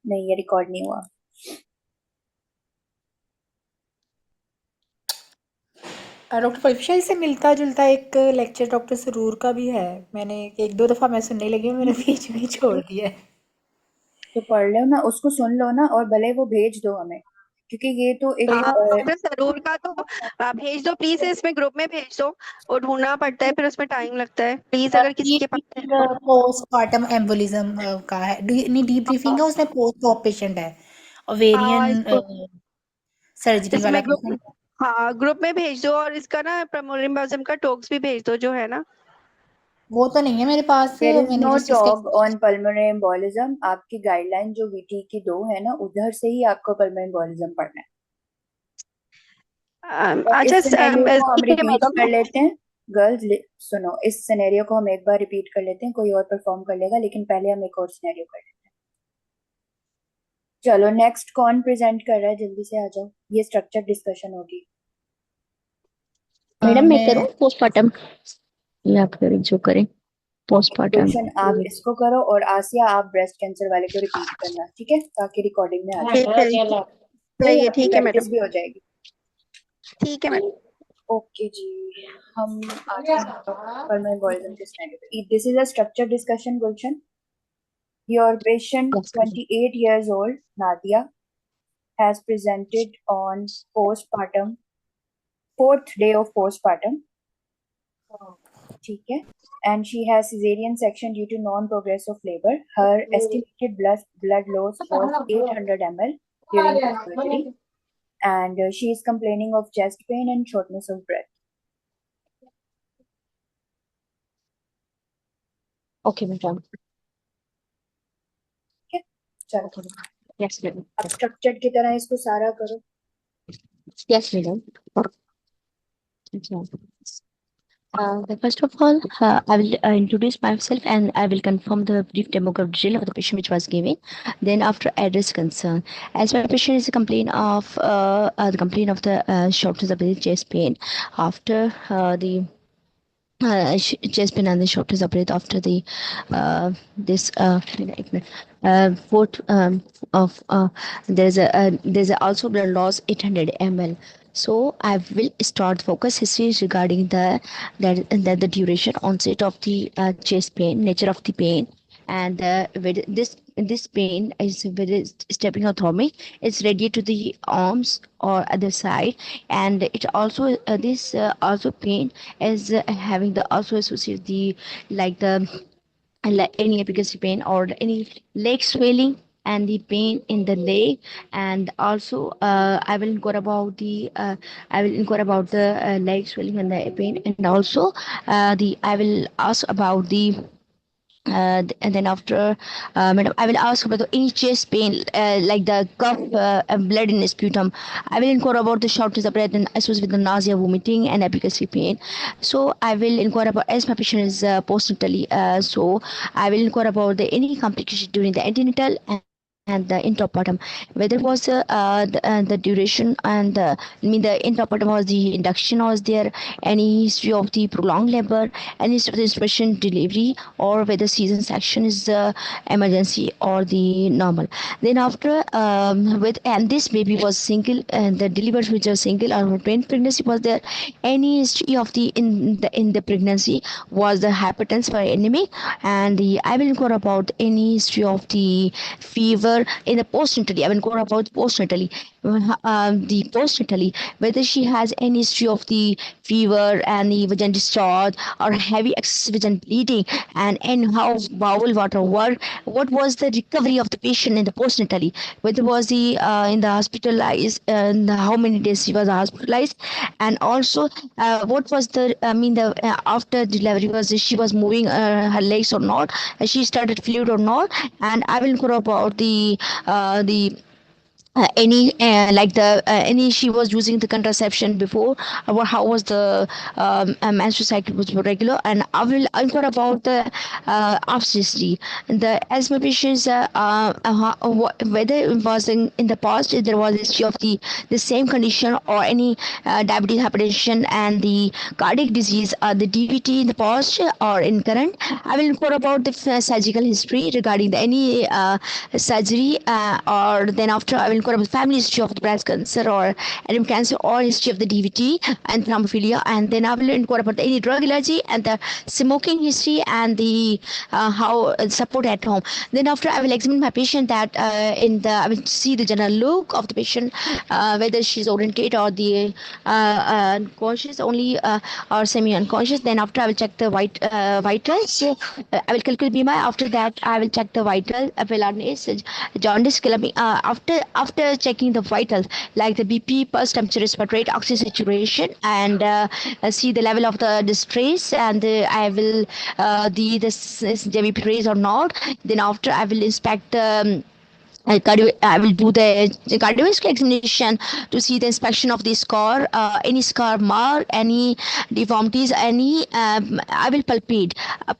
नहीं, ये रिकॉर्ड नहीं हुआ। डॉक्टर फलफिशा से मिलता जुलता एक लेक्चर डॉक्टर सरूर का भी है। मैंने एक दो दफा मैं सुनने लगी हूँ, मैंने बीच में ही छोड़ दिया है। तो पढ़ लो ना, उसको सुन लो ना, और भले वो भेज दो हमें, क्योंकि ये तो एक डॉक्टर सरूर का तो भेज दो प्लीज, इसमें ग्रुप में भेज दो। और ढूंढना पड़ता है, फिर उसमें टाइम लगता है। प्लीज अगर किसी के पास है तो। पोस्टमार्टम एम्बोलिज्म का है, नहीं डीब्रीफिंग है उसमें, पोस्ट ऑप पेशेंट है, हाँ, ओवेरियन इसको सर्जरी वाला इसमें ग्रुप, पेशेंट। हाँ ग्रुप में भेज दो। और इसका ना प्रमोलिम्बाजम का टॉक्स भी भेज दो जो है ना। वो तो नहीं है मेरे पास, देयर इज मैंने नो जस्ट इसके। Talk on pulmonary embolism. आपकी गाइडलाइन जो वीटी की 2 है ना, उधर से ही आपको पल्मोनरी एम्बोलिज्म पढ़ना है। और इस अच्छा सिनेरियो को हम ठीक है रिपीट मैडम। कर लेते हैं। गर्ल्स सुनो, इस सिनेरियो को हम एक बार रिपीट कर लेते हैं, कोई और परफॉर्म कर लेगा, लेकिन पहले हम एक और सिनेरियो कर लेते हैं। चलो नेक्स्ट कौन प्रेजेंट कर रहा है, जल्दी से आ जाओ, ये स्ट्रक्चर डिस्कशन होगी। मैडम मैं मैं करूं पोस्टमार्टम या फिर जो करें ओके पोस्टमार्टम? गुलशन, आप इसको करो, और आसिया आप ब्रेस्ट कैंसर वाले को रिपीट करना, ठीक है, ताकि रिकॉर्डिंग में आ जाए। ठीक है, नहीं, चलिए आपकी ठीक है मैडम। प्रैक्टिस भी हो जाएगी। ठीक है मैडम। ओके जी, हम आते हैं पल्मोनरी एम्बोलिज्म के सिनेरियो पे। This is a structure discussion Gulshan. Your patient, 28 years old, Nadia, has presented on postpartum, fourth day of postpartum, ठीक है, and she has cesarean section due to non-progress of labor. Her estimated blood loss was 800 ml during the surgery, and she is complaining of chest pain and shortness of breath. Okay madam. ठीक है, चलो okay yes madam. अब structured की तरह इसको सारा करो। Yes madam. First of all, I will introduce myself and I will confirm the brief demographic detail of the patient which was given. Then, after address concern, as my patient is a complaint of the shortness of the chest pain after the chest pain and the shortness of breath after the this fourth of there's a also blood loss 800 ml. So I will start focus history regarding the duration onset of the chest pain, nature of the pain, and with this pain is with stepping autonomy. It's radiate to the arms or other side, and it also this also pain is having the also associated the like the like any epigastric pain or any leg swelling and the pain in the leg. And also I will inquire about the leg swelling and the pain. And also the I will ask about the and then after madam I will ask about any chest pain like the cough and blood in sputum. I will inquire about the shortness of breath and associated with the nausea, vomiting, and epigastric pain. So I will inquire about, as my patient is postnatally, so I will inquire about any complication during the antenatal and the intrapartum, whether was the duration and the intrapartum was the induction, was there any history of the prolonged labor, any history of the inspection delivery, or whether season section is the emergency or the normal. Then after with and this baby was single and the delivered which was single or twin pregnancy, was there any history of the in the pregnancy was the hypertension or anemic. And I will inquire about any history of the fever in the postnatally. I will inquire about postnatally, the postnatally, whether she has any history of the fever and the vaginal discharge or heavy excessive vaginal bleeding, and how bowel water work. What was the recovery of the patient in the postnatally? Whether was the in the hospitalized and how many days she was hospitalized, and also what was the the after delivery was she was moving her legs or not, she started fluid or not. And I will inquire about the any she was using the contraception before, how was the menstrual cycle was regular, and I will inquire about the after history. The asthma patients, whether it was in the past if there was history of the same condition or any diabetes, hypertension, and the cardiac disease, the DVT in the past or in current. I will inquire about the surgical history regarding any surgery, or then after I will inquire about family history of the breast cancer or any cancer or history of the DVT and thrombophobia, and then I will inquire about any drug allergy and the smoking history and the how support at home. Then after I will examine my patient that I will see the general look of the patient, whether she's oriented or the unconscious only or semi unconscious. Then after I will check the vitals. I will calculate BMI. After that I will check the vital awareness, jaundice, after checking the vitals like the BP, pulse, temperature, respiratory rate, oxygen saturation, and see the level of the distress, and I will this JVP raise or not. Then after I will inspect the I will do the cardiovascular examination to see the inspection of the scar, any scar mark, any deformities, any. I will palpate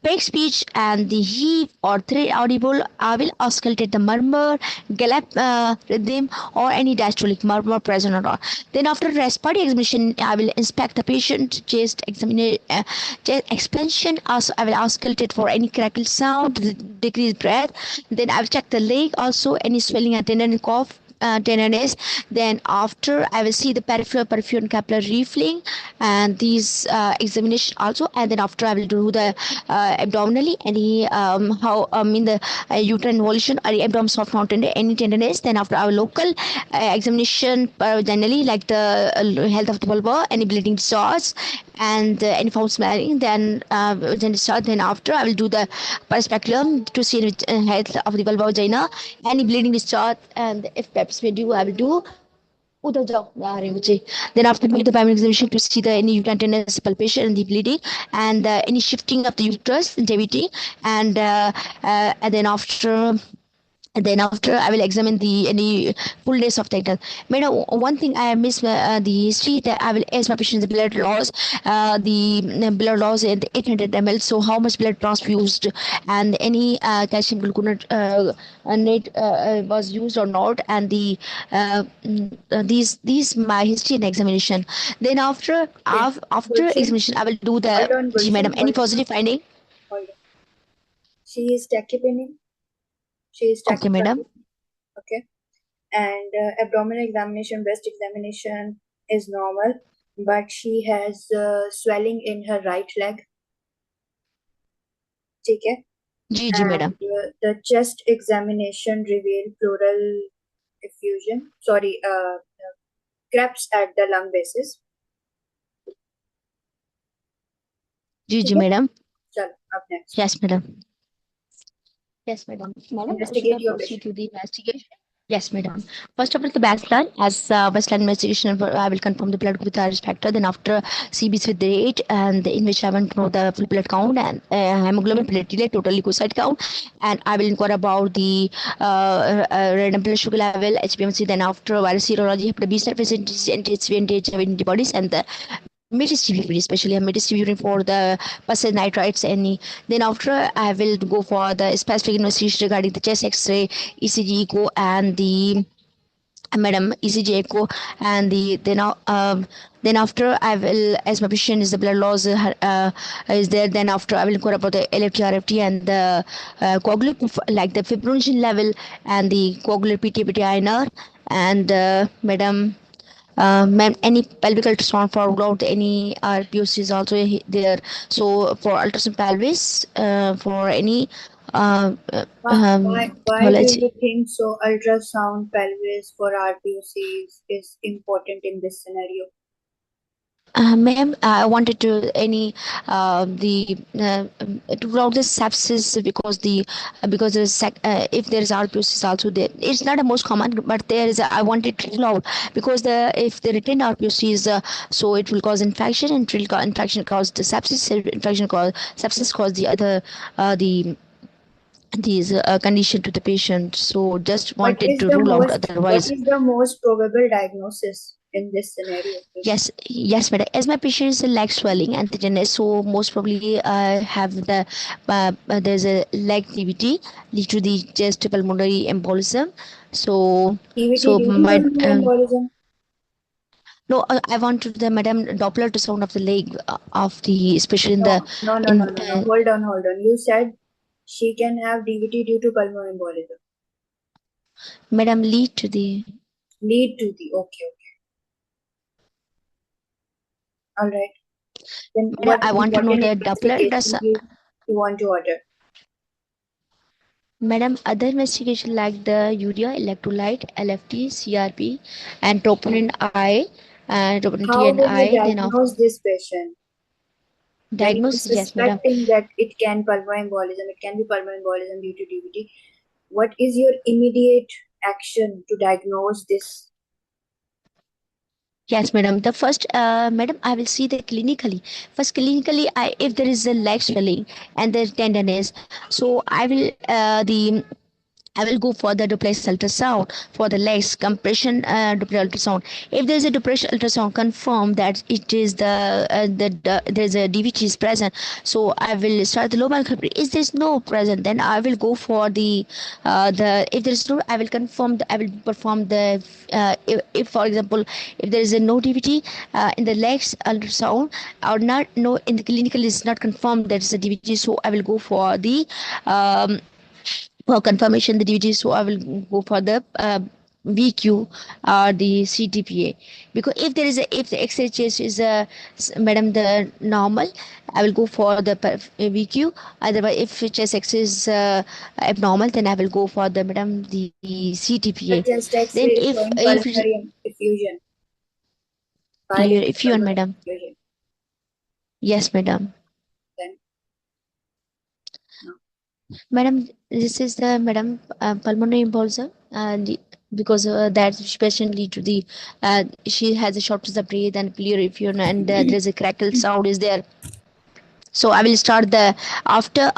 peg speech and the heave or thread audible. I will auscultate the murmur, gallop rhythm, or any diastolic murmur present or not. Then after respiratory examination, I will inspect the patient chest examination, chest expansion. Also, I will auscultate for any crackle sound, decreased breath. Then I will check the leg also, any swelling and tendon cough, tenderness. Then after I will see the peripheral and capillary refilling and these examination also. And then after I will do the abdominally any how in the uterine involution or abdomen soft mountain any tenderness. Then after our local examination generally like the health of the vulva, any bleeding discharge and any foul smelling. Then then after I will do the speculum to see health of the vulva vagina, any bleeding discharge, and if pap smear do I will do. उधर जाओ आ रही मुझे. Then after make the primary examination to see the any uterine tenderness, palpation and the bleeding, and any shifting of the uterus, JVT, and then after I will examine the any fullness of the rectal. Madam, one thing I have missed the history that I will ask my patient the blood loss, the blood loss in the 800 ml. So how much blood transfused and any calcium gluconate net was used or not, and the these my history and examination. Then after Gulshan, examination I will do hold the on, Ji Gulshan, madam, any hold on, positive finding. hold on. She is tachypneic. She is Okay madam. tachycardic. Okay. And abdominal examination, breast examination is normal, but she has swelling in her right leg. Okay. Ji And madam. the chest examination revealed pleural effusion. Sorry, crepes at the lung basis. Ji Okay. madam. Chalo, up next. Yes madam. Yes, madam. Madam, should Investigate I your proceed patient. to the investigation? Yes, madam. First of all, the baseline. As baseline investigation, I will confirm the blood with iris factor. Then after CBC with the rate, and in which I want to know the full blood count and hemoglobin, platelet, total leukocyte count, and I will inquire about the random blood sugar level, HbA1c. Then after virus serology, hepatitis B surface antigens, antibodies, and the mid-distribution, especially a mid-distribution for the pulsar nitrites any. Then after I will go for the specific investigation regarding the chest X-ray, ECG echo, and the madam ECG echo, and the then after I will, as my patient is the blood loss is there. Then after I will inquire about the LFT, RFT, and the coagulate like the fibrinogen level and the coagulate PT, INR, and madam. Ma'am, any pelvic ultrasound for out any RPOC is also there. So for ultrasound pelvis, for any Why do pathology. you think so? Ultrasound pelvis for RPOCs is important in this scenario. Ma'am, I wanted to any to rule out the sepsis because if there is RPOCs also there, it's not the most common, but there is I wanted to rule out because if the retained RPOCs, so it will cause infection, and it will infection cause the sepsis, infection cause sepsis cause the other the these condition to the patient. So just What wanted is to the rule out most otherwise. probable diagnosis in this scenario, please? Yes, madam. As my patient is a leg swelling and tenderness, so most probably have the there's a leg DVT due to the chest pulmonary embolism. So DVT so due to my pulmonary embolism? no, I want to the madam Doppler ultrasound of the leg of the especially in the in Hold on. You said she can have DVT due to pulmonary embolism. madam lead to the Lead to the okay. All right. Then madam. what I want to know the Doppler investigation ultrasound. you want to order? Madam, other investigation like the urea, electrolyte, LFT, CRP, and troponin I, and troponin T How and will you I. Then of diagnose this patient? When you are diagnosis, yes, madam. suspecting that it can pulmonary embolism, it can be pulmonary embolism due to DVT, what is your immediate action to diagnose this? Yes, madam. The first, madam, I will see the clinically. First, clinically, if there is a leg swelling and the tenderness, so I will go for the Doppler ultrasound for the legs compression Doppler ultrasound. If there is a Doppler ultrasound, confirm that it is there is a DVT is present. So I will start the low molecular. If there is no present, then I will go for the if there is no, I will confirm. I will perform the if for example if there is a no DVT in the legs ultrasound or not no in the clinical is not confirmed that is a DVT. So I will go um, for confirmation the DVT. So I will go for the VQ or the CTPA, because if there is a if the X-ray chest is madam the normal, I will go for the VQ. Otherwise, if chest X is abnormal, then I will go for the madam the The CTPA. chest Then X-ray showing if it's pulmonary effusion, clear, bilateral if you and pulmonary madam, effusion. yes, madam. Then no. Madam, this is the madam pulmonary embolism, because that patient lead to the she has a shortness of breath and clear effusion, and there is a crackle sound is there. So I will start the after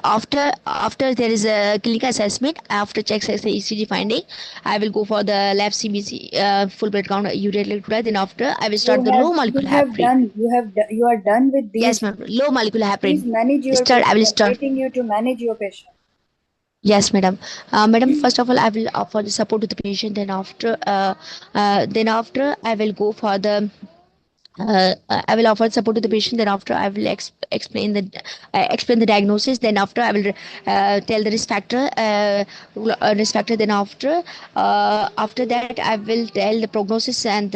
there is a clinical assessment after check ECG finding. I will go for the lab CBC full blood count urea electrolyte. Then after I will start the low molecular heparin. You are done with Yes, these. ma'am. Low molecular Please heparin. manage your Start. I patient. will I'm start. waiting you to manage your patient. Yes, madam. Madam, first of all, I will offer the support to the patient. Then after, I will go for the. I will offer support to the patient. Then after, I will explain the diagnosis. Then after, I will tell the risk factor. Then after that, I will tell the prognosis and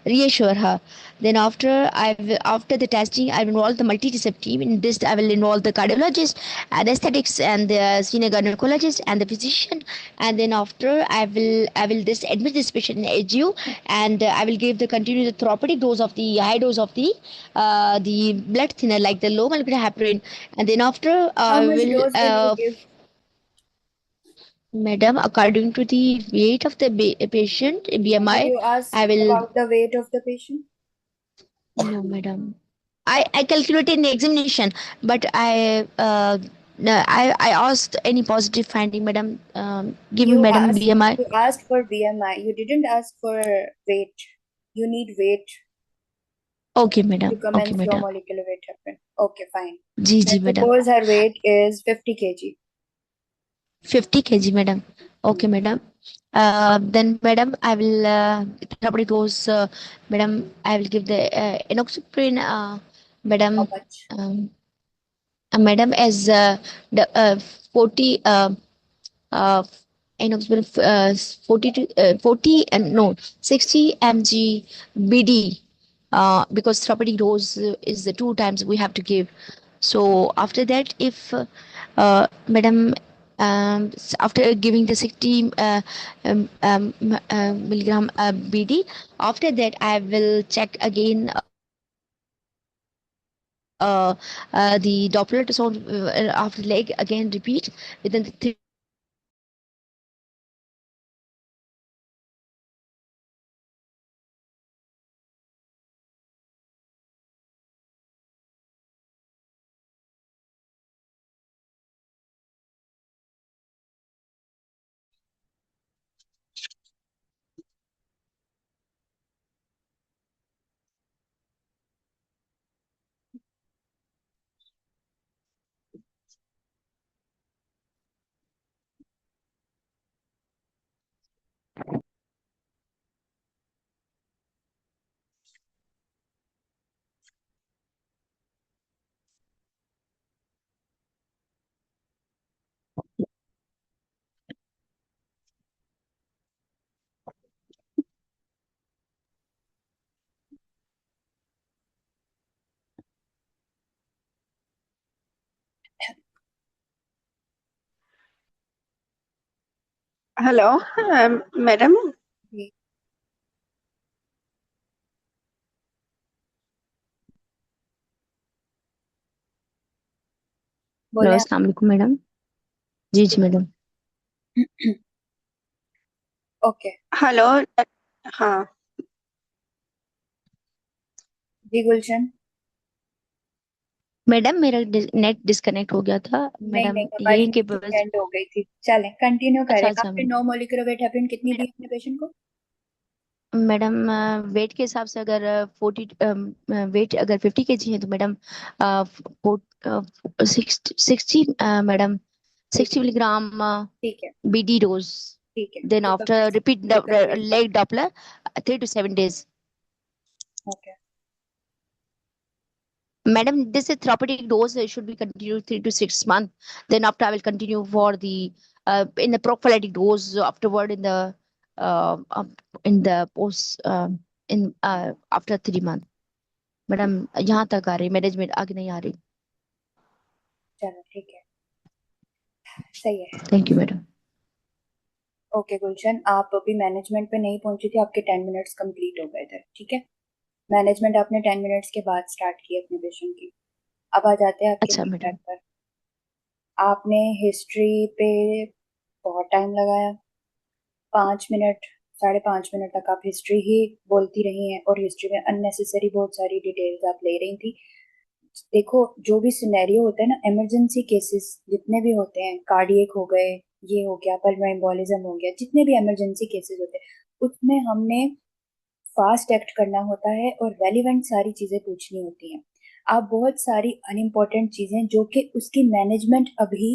reassure her. Then after the testing, I will involve the multi-disciplinary team. In this, I will involve the cardiologist, anesthetics, and the senior gynecologist and the physician. And then after, I will just admit this patient in AGU, and I will give the continuous therapeutic dose of the high dose of the blood thinner like the low molecular heparin. And then after, How I much will dose will you give? madam, according to the weight of the patient Did BMI, you ask I will about the weight of the patient? no, madam. I calculated in the examination, but no, I asked any positive finding, madam. Give me, madam, BMI. You asked for BMI. You didn't ask for weight. You need weight Okay, to madam. Okay, commence low madam. molecular weight heparin. Okay, fine. जी जी Let's madam. suppose her weight is 50 kg. 50 kg, madam. Okay, madam. Then, madam, I will therapeutic dose. Madam, I will give the enoxaparin. How Madam, much? um, madam, as the 40. Uh, enoxaparin 40 to 40 and no 60 mg BD, because therapeutic dose is the 2 times we have to give. So after that, if madam, after giving the 60 milligram BD, after that I will check again the Doppler ultrasound after leg again repeat within the 3 hours. Then after I will hello madam. जी, hello बोले आप। अस्सलाम वालेकुम madam. जी जी madam. Okay. Hello. हाँ। जी Gulshan. Madam मेरा नेट डिस्कनेक्ट हो गया था नहीं मैडम, नहीं, हमारी यही के मीटिंग बस। एंड हो गई थी। चलें कंटिन्यू करें। अच्छा अच्छा आपने मैडम। 9 मोलिकुलर वेट हेपेरिन कितनी दी अपने पेशेंट को? मैडम वेट के हिसाब से अगर 40, वेट अगर 50 kg है तो मैडम 60 मैडम ठीक 60 मिलीग्राम ठीक है। BD dose. ठीक है, देन तो after repeat molecular weight. Leg Doppler 3 to 7 days। Okay. Madam, this is therapeutic dose should be continued 3 to 6 months. Then after I will continue for the in the prophylactic dose afterward in the post in after 3 months. Madam यहाँ तक आ रही management, आगे नहीं आ रही। चलो ठीक है, सही है। Thank you madam. ओके गुलशन, आप अभी मैनेजमेंट पे नहीं पहुंची थी, आपके 10 मिनट्स कंप्लीट हो गए थे, ठीक है। मैनेजमेंट आपने 10 मिनट्स के बाद स्टार्ट की अपने पेशेंट की। अब आ जाते हैं आपके अच्छा फीडबैक मैडम। पर। आपने हिस्ट्री पे बहुत टाइम लगाया, 5 मिनट, 5.5 मिनट तक आप हिस्ट्री ही बोलती रही हैं, और हिस्ट्री में अननेसेसरी बहुत सारी डिटेल्स आप ले रही थी। देखो, जो भी सिनेरियो होता है ना, इमरजेंसी केसेस जितने भी होते हैं, कार्डियक हो गए, ये हो गया, पल्मोनरी एम्बोलिज्म हो गया, जितने भी इमरजेंसी केसेस होते हैं उसमें हमने फास्ट एक्ट करना होता है और रेलिवेंट सारी चीजें पूछनी होती हैं। आप बहुत सारी अनइम्पोर्टेंट चीजें जो कि उसकी मैनेजमेंट अभी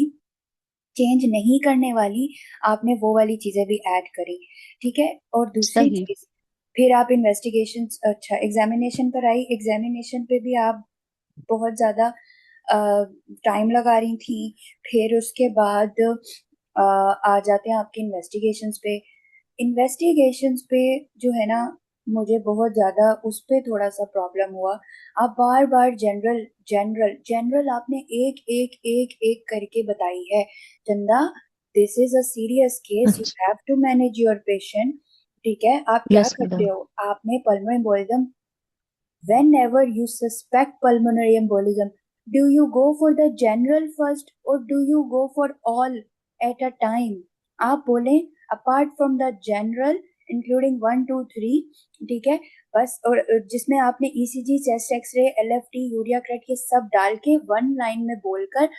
चेंज नहीं करने वाली, आपने वो वाली चीजें भी ऐड करी, ठीक है। और दूसरी सही। चीज, फिर आप इन्वेस्टिगेशन, अच्छा एग्जामिनेशन पर आई, एग्जामिनेशन पे भी आप बहुत ज्यादा टाइम लगा रही थी। फिर उसके बाद आ जाते हैं आपके इन्वेस्टिगेशंस पे। इन्वेस्टिगेशंस पे जो है ना, मुझे बहुत ज्यादा उस पे थोड़ा सा प्रॉब्लम हुआ। आप बार बार जनरल जनरल जनरल आपने एक एक एक एक करके बताई है। Chanda, this is a serious case, you अच्छा। Have to manage your patient. ठीक है, आप क्या यस करते मैडम। हो, आपने pulmonary embolism, whenever you suspect pulmonary embolism, do you go for the general first or do you go for all at a time? आप बोलें apart from the general including 1 2 3, ठीक है, बस। और जिसमें आपने ECG, chest x-ray, LFT, urea creat, ये सब डाल के वन लाइन में बोलकर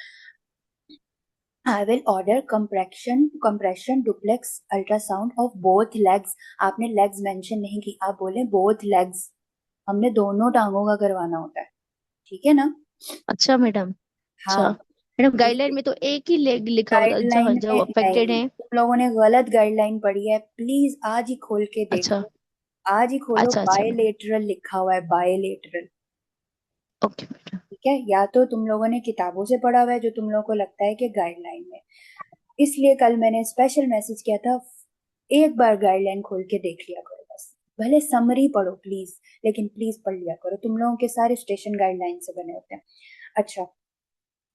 I will order compression duplex ultrasound of both legs. आपने लेग्स मेंशन नहीं की, आप बोले बोथ लेग्स। हमने दोनों टांगों का करवाना होता है, ठीक है ना। अच्छा मैडम। अच्छा हाँ, मैडम, गाइडलाइन बिल्कुल। में तो एक ही लेग लिखा होता है गाइडलाइन जहाँ में जो अफेक्टेड नहीं, है। तुम लोगों ने गलत गाइडलाइन पढ़ी है, प्लीज आज ही खोल के अच्छा देखो। आज ही खोलो, अच्छा अच्छा मैडम। बायलेटरल लिखा हुआ है, बायलेटरल। Okay madam. ठीक है, या तो तुम लोगों ने किताबों से पढ़ा हुआ है जो तुम लोगों को लगता है कि गाइडलाइन में। इसलिए कल मैंने स्पेशल मैसेज किया था, एक बार गाइडलाइन खोल के देख लिया करो बस। भले समरी पढ़ो प्लीज, लेकिन प्लीज पढ़ लिया करो, तुम लोगों के सारे स्टेशन गाइडलाइन से बने होते हैं। अच्छा,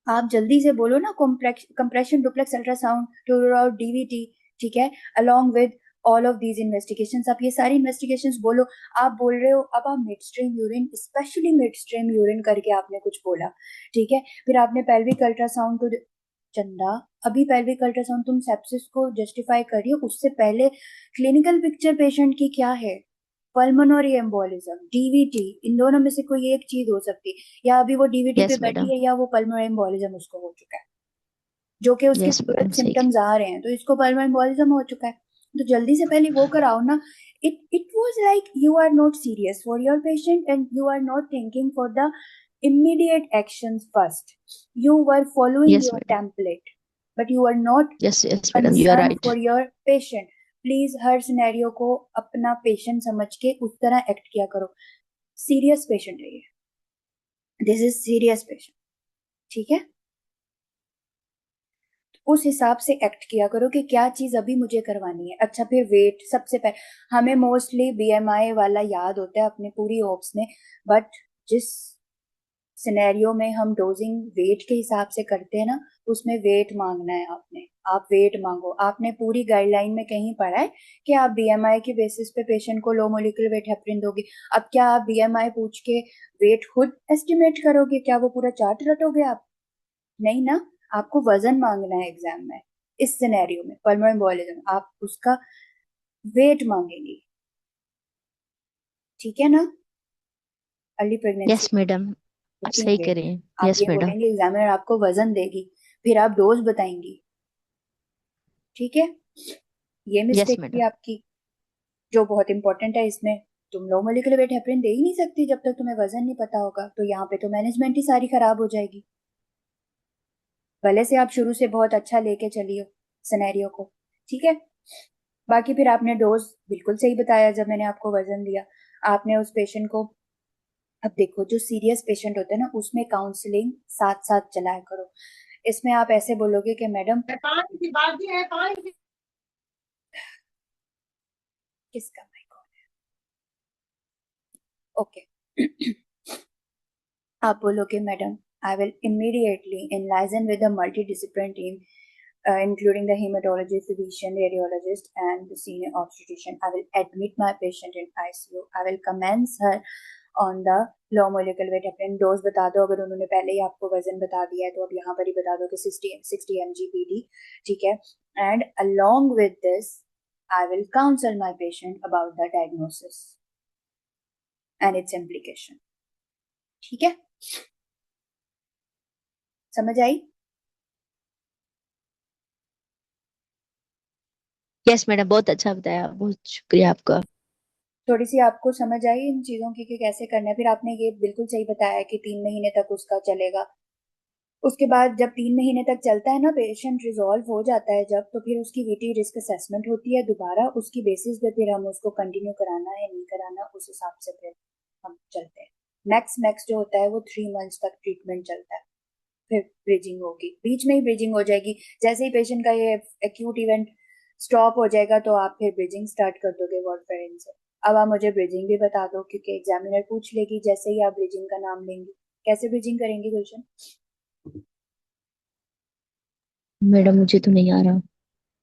आप जल्दी से बोलो ना, compression duplex ultrasound to DVT, ठीक है, along with all of these investigations. आप ये सारी इन्वेस्टिगेशंस बोलो। आप बोल रहे हो, अब आप mid stream urine, specially mid stream urine करके आपने कुछ बोला, ठीक है। फिर आपने पेल्विक अल्ट्रासाउंड को, चंदा, अभी पेल्विक अल्ट्रासाउंड तुम सेप्सिस को जस्टिफाई कर रही हो, उससे पहले क्लिनिकल पिक्चर पेशेंट की क्या है? पल्मोनरी एम्बोलिज्म, डीवीटी, इन दोनों में से कोई एक चीज हो सकती है। या अभी वो डीवीटी पे यस मैडम। बैठी है, या वो पल्मोनरी एम्बोलिज्म उसको हो चुका है, जो कि उसके यस मैडम सही। सिम्टम्स आ रहे हैं, तो इसको पल्मोनरी एम्बोलिज्म हो चुका है। तो जल्दी से पहले वो कराओ ना। It was like you are not serious for your patient and you are not thinking for the immediate actions first. You were following yes your madam. template, but you are not yes yes madam, you are concerned right. for your patient. Please हर scenario को अपना patient समझ के उस तरह act किया करो। Serious patient है ये, दिस इज सीरियस पेशेंट, ठीक है। उस हिसाब से एक्ट किया करो कि क्या चीज अभी मुझे करवानी है। अच्छा, फिर वेट सबसे पहले, हमें मोस्टली BMI वाला याद होता है अपने पूरी होप्स में, बट जिस सिनेरियो में हम डोजिंग वेट के हिसाब से करते हैं ना, उसमें वेट मांगना है आपने, आप वेट मांगो। आपने पूरी गाइडलाइन में कहीं पढ़ा है कि आप बीएमआई के बेसिस पे पेशेंट को लो मोलिकुलर वेट हेपरिन दोगे? अब क्या आप बीएमआई पूछ के वेट खुद एस्टिमेट करोगे? क्या वो पूरा चार्ट रटोगे आप? नहीं ना, आपको वजन मांगना है एग्जाम में। इस सिनेरियो में पल्मोनरी एम्बोलिज्म आप उसका वेट मांगेंगे, ठीक है ना? अर्ली प्रेगनेंसी यस मैडम, आप बुकिंग सही वेट, करें। आप यस ये मैडम। बोलेंगे, एग्जामिनर आपको वजन देगी, फिर आप डोज बताएंगी, ठीक है? ये यस मिस्टेक थी मैडम। आपकी, जो बहुत इंपॉर्टेंट है इसमें। तुम लो मोलिकुलर वेट हेपरिन दे ही नहीं सकती जब तक तुम्हें वजन नहीं पता होगा, तो यहाँ पे तो मैनेजमेंट ही सारी खराब हो जाएगी। भले से आप शुरू से बहुत अच्छा लेके चली हो सिनेरियो को, ठीक है? बाकी फिर आपने डोज बिल्कुल सही बताया जब मैंने आपको वजन दिया। आपने उस पेशेंट को, अब देखो जो सीरियस पेशेंट होते हैं ना, उसमें काउंसलिंग साथ साथ चलाया करो। इसमें आप ऐसे बोलोगे कि मैडम किसका माइक ऑन है? ओके। आप बोलोगे madam, I will immediately enlizen with a multidisciplinary team, including the hematology, physician, radiologist, and the senior obstetrician. I will admit my patient in ICU. I will commence her on the low molecular weight heparin. Dose बता दो, अगर उन्होंने पहले ही आपको वजन बता दिया है तो अब यहाँ पर ही बता दो कि 60 mg PD, ठीक है? And along with this, I will counsel my patient about the diagnosis and its implication. ठीक है? समझ आई? यस मैडम, बहुत अच्छा बताया, बहुत शुक्रिया आपका। थोड़ी सी आपको समझ आई इन चीजों की कि कैसे करना है? फिर आपने ये बिल्कुल सही बताया कि 3 महीने तक उसका चलेगा। उसके बाद जब 3 महीने तक चलता है ना, पेशेंट रिजॉल्व हो जाता है जब, तो फिर उसकी वीटी रिस्क असेसमेंट होती है दोबारा, उसकी बेसिस पे फिर हम उसको कंटिन्यू कराना है नहीं कराना, उस हिसाब से फिर हम चलते हैं। मैक्स जो होता है वो 3 मंथ्स तक ट्रीटमेंट चलता है, फिर ब्रिजिंग होगी, बीच में ही ब्रिजिंग हो जाएगी। जैसे ही पेशेंट का ये एक्यूट इवेंट स्टॉप हो जाएगा तो आप फिर ब्रिजिंग स्टार्ट कर दोगे वार्फेरिन से। अब आप मुझे ब्रिजिंग भी बता दो, क्योंकि एग्जामिनर पूछ लेगी जैसे ही आप ब्रिजिंग का नाम लेंगे। कैसे ब्रिजिंग करेंगे गुलशन? मैडम मुझे तो नहीं आ रहा,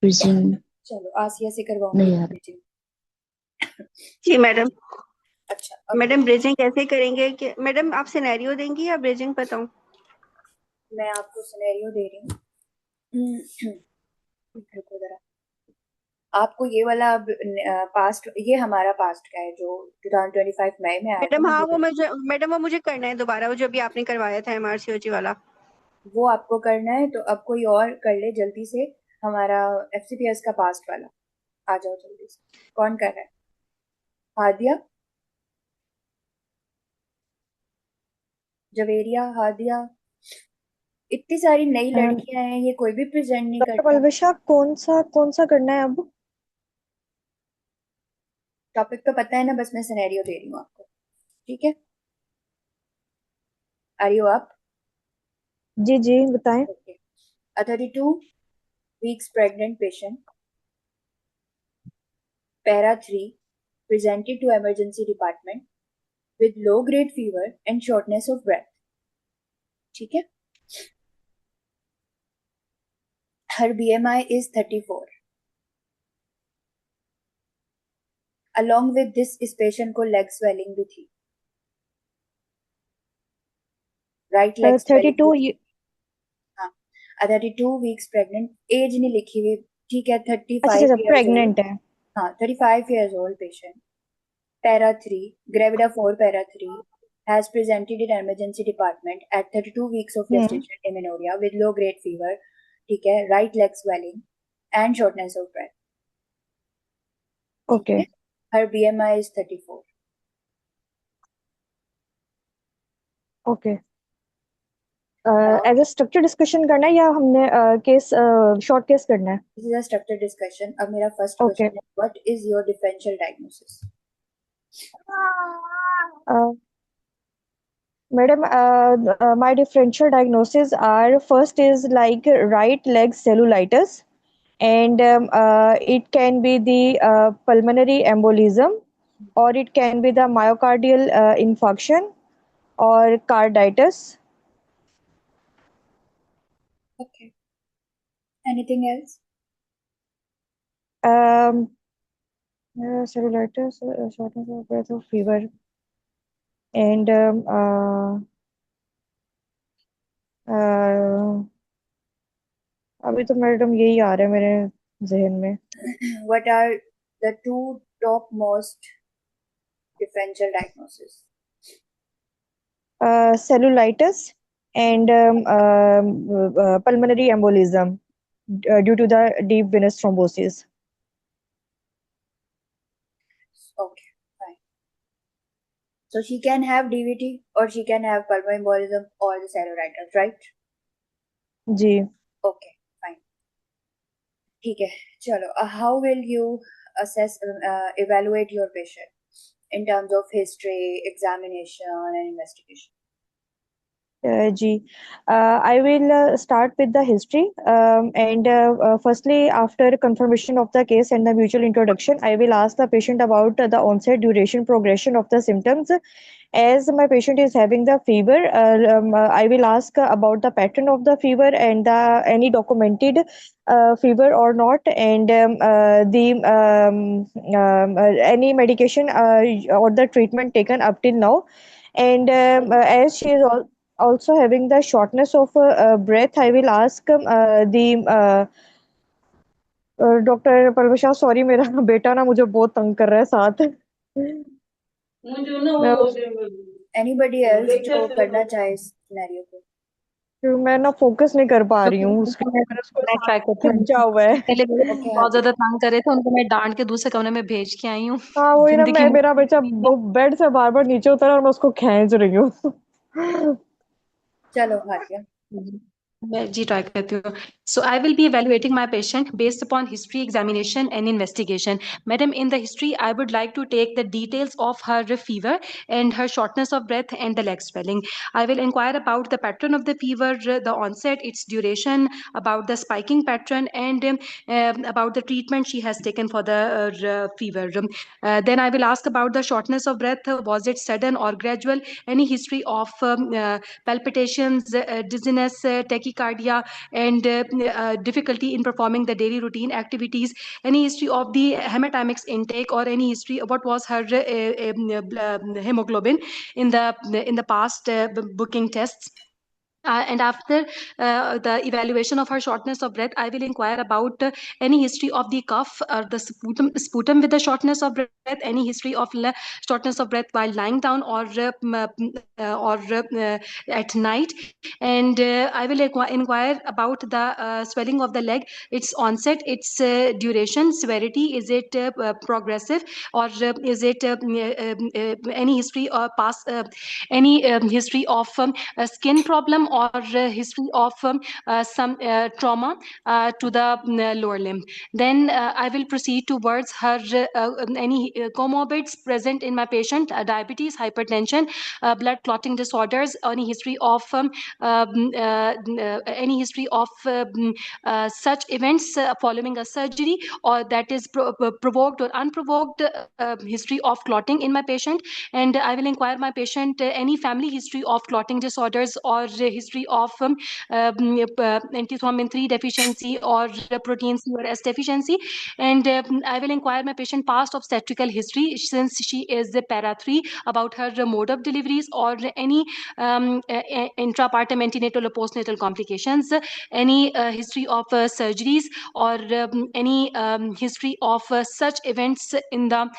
ब्रीजिंग चलो आसिया से करवाऊंगी नहीं मैं आ ब्रिजिंग। जी मैडम। अच्छा अब मैडम ब्रिजिंग कैसे करेंगे? कि मैडम आप सिनेरियो देंगी या ब्रिजिंग बताऊं? मैं आपको सिनेरियो दे रही हूँ। रुको जरा, आपको ये वाला पास्ट, ये हमारा पास्ट का है जो 2025 मई में आया था मैडम ना, हाँ, वो मुझे करना है दोबारा, वो जो अभी आपने करवाया था एमआरसीओजी वाला। वो आपको करना है। तो अब कोई और कर ले जल्दी से, हमारा एफसीपीएस का पास्ट वाला। आ जाओ जल्दी से, कौन कर रहा है? हादिया, जवेरिया, हादिया, इतनी सारी नई लड़कियां हैं, ये कोई भी प्रेजेंट नहीं डॉक्टर करता। पलविशा, कौन सा करना है अब? टॉपिक तो पता है ना, बस मैं सिनेरियो दे रही हूँ आपको, ठीक है? Are you up? जी जी बताएं। Okay. A 32 weeks pregnant patient, para 3, presented to emergency department with low grade fever and shortness of breath, ठीक है? Her BMI is 34. Along with this, इस पेशेंट को लेग स्वेलिंग भी थी, राइट लेग 32 स्वेलिंग भी थी। हाँ, 32 वीक्स प्रेग्नेंट, एज नहीं लिखी हुई, ठीक है? अच्छा 35 अच्छा, years old। प्रेग्नेंट है। हाँ, 35 years old patient, para 3, gravida 4, para 3, has presented in emergency department at 32 weeks of hmm. gestation amenorrhea with low grade fever, ठीक है? right leg swelling and shortness of breath, ठीक okay है? her BMI is 34. Okay. As a structure discussion करना है या हमने case short case करना है? This is a structured discussion. अब मेरा first ओके। question है, what is your differential diagnosis? Madam, my differential diagnosis are, first is like right leg cellulitis, and it can be the pulmonary embolism, or it can be the myocardial infarction, or carditis. Okay. Anything else? Cellulitis, shortness of breath or fever, and अभी तो madam यही आ रहा है मेरे जहन में. What are the two top most differential diagnoses? Cellulitis and pulmonary embolism due to the deep venous thrombosis. Okay, fine. So she can have DVT or she can have pulmonary embolism or the cellulitis, right? Ji. Okay, fine. ठीक है, चलो. How will you assess, evaluate your patient in terms of history, examination, and investigation? Ji, I will start with the history. And firstly, after confirmation of the case and the mutual introduction, I will ask the patient about the onset, duration, progression of the symptoms. As my patient is having the fever, I will ask about the pattern of the fever and any documented fever or not, and any medication or the treatment taken up till now. And as she is also having the shortness of breath, I will ask the doctor Parvesh, sorry मेरा बेटा ना मुझे बहुत तंग कर रहा है साथ. Anybody else जो करना चाहे इस scenario को? मैं ना फोकस नहीं कर पा रही हूँ उसके मैं ऊपर, उसको मैं ट्राई करती हूँ. खिंचा हुआ है. पहले मेरे Okay, बहुत ज्यादा तंग कर रहे थे, उनको मैं डांट के दूसरे कमरे में भेज के आई हूँ. हाँ वही ना, जिंदगी मेरा बच्चा बेड से बार बार नीचे उतरा और मैं उसको खींच रही हूँ. चलो हारिया. मैं जी ट्राई करती हूँ. So I will be evaluating my patient based upon history, examination, and investigation. Madam, in the history, I would like to take the details of her fever and her shortness of breath and the leg swelling. I will inquire about the pattern of the fever, the onset, its duration, about the spiking pattern, and about the treatment she has taken for the fever. Then I will ask about the shortness of breath. Was it sudden or gradual? Any history of palpitations, dizziness, tachycardia, and difficulty in performing the daily routine activities. Any history of the hematymics intake or any history of what was her hemoglobin in the past booking tests. And after the evaluation of her shortness of breath, I will inquire about any history of the cough or the sputum with the shortness of breath, any history of shortness of breath while lying down or at night. And I will inquire about the swelling of the leg, its onset, its duration, severity. Is it progressive, or is it any history or past any history of skin problem or history of some trauma to the lower limb. Then I will proceed towards her any comorbids present in my patient, diabetes, hypertension, blood clotting disorders, any history of any history of such events following a surgery, or that is provoked or unprovoked history of clotting in my patient. And I will inquire my patient any family history of clotting disorders or history of antithrombin 3 deficiency or protein C or S deficiency. And I will inquire my patient past obstetrical history, since she is para 3, about her mode of deliveries or any intrapartum antenatal or postnatal complications, any history of surgeries, or any history of such events in the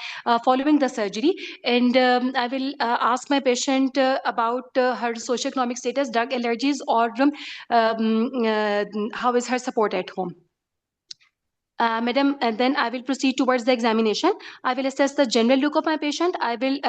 following the surgery. And I will ask my patient about her socioeconomic status, drug allergies, or how is her support at home. Madam, and then I will proceed towards the examination. I will assess the general look of my patient. I will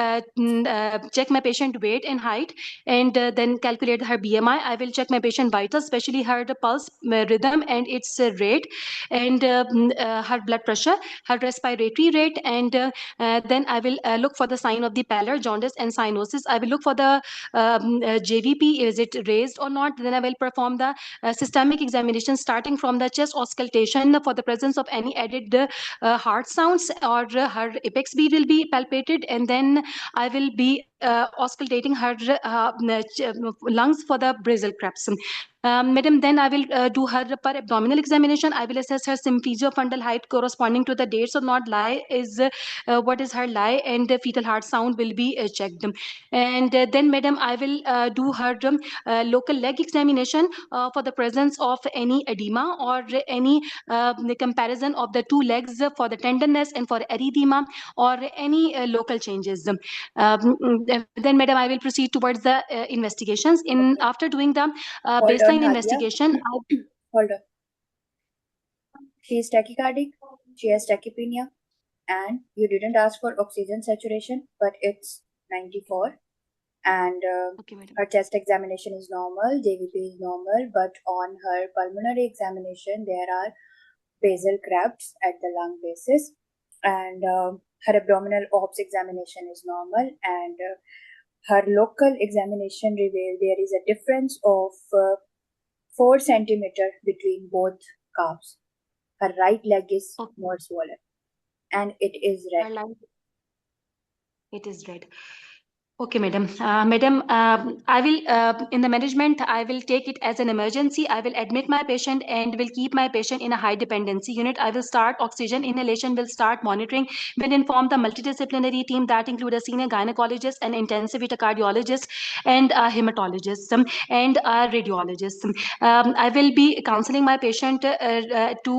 check my patient weight and height, and then calculate her BMI. I will check my patient vitals, especially her pulse rhythm and its rate, and her blood pressure, her respiratory rate, and then I will look for the sign of the pallor, jaundice, and cyanosis. I will look for the JVP, is it raised or not. Then I will perform the systemic examination starting from the chest auscultation for the presence presence of any added heart sounds, or her apex B will be palpated, and then I will be auscultating her lungs for the basal crepes. Madam, then I will do her per abdominal examination. I will assess her symphysiofundal height corresponding to the dates or not lie is what is her lie, and the fetal heart sound will be checked. And then, madam, I will do her local leg examination for the presence of any edema or any comparison of the two legs for the tenderness and for erythema or any local changes. Then, madam, I will proceed towards the investigations. In after doing the Hold on, baseline Nadia. investigation, Hold on. She is tachycardic, she has tachypnea, and you didn't ask for oxygen saturation, but it's 94. And okay, madam. her chest examination is normal, JVP is normal, but on her pulmonary examination, there are basal cracks at the lung basis, and her abdominal OBS examination is normal, and her local examination revealed there is a difference of 4 centimeter between both calves. Her right leg is Okay. more swollen, and it is red. Her line- It is red. Okay, madam. Madam, I will, in the management, I will take it as an emergency. I will admit my patient and will keep my patient in a high dependency unit. I will start oxygen inhalation, will start monitoring, will inform the multidisciplinary team that include a senior gynecologist, an intensive cardiologist, and a hematologist, and a radiologist. I will be counseling my patient to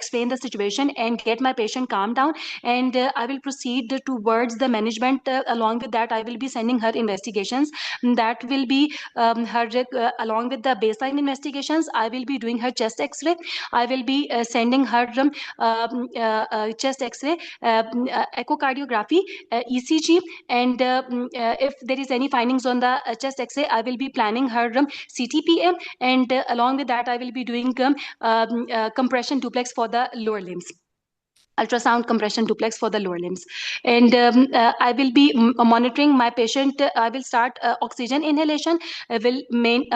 explain the situation and get my patient calmed down, and I will proceed towards the management. Along with that, I will be sending her investigations. That will be her along with the baseline investigations. I will be doing her chest X-ray. I will be sending her chest X-ray, echocardiography, ECG, and if there is any findings on the chest X-ray, I will be planning her CTPA, and along with that, I will be doing compression duplex for the lower limbs. Ultrasound compression duplex for the lower limbs, and I will be monitoring my patient. I will start oxygen inhalation. I will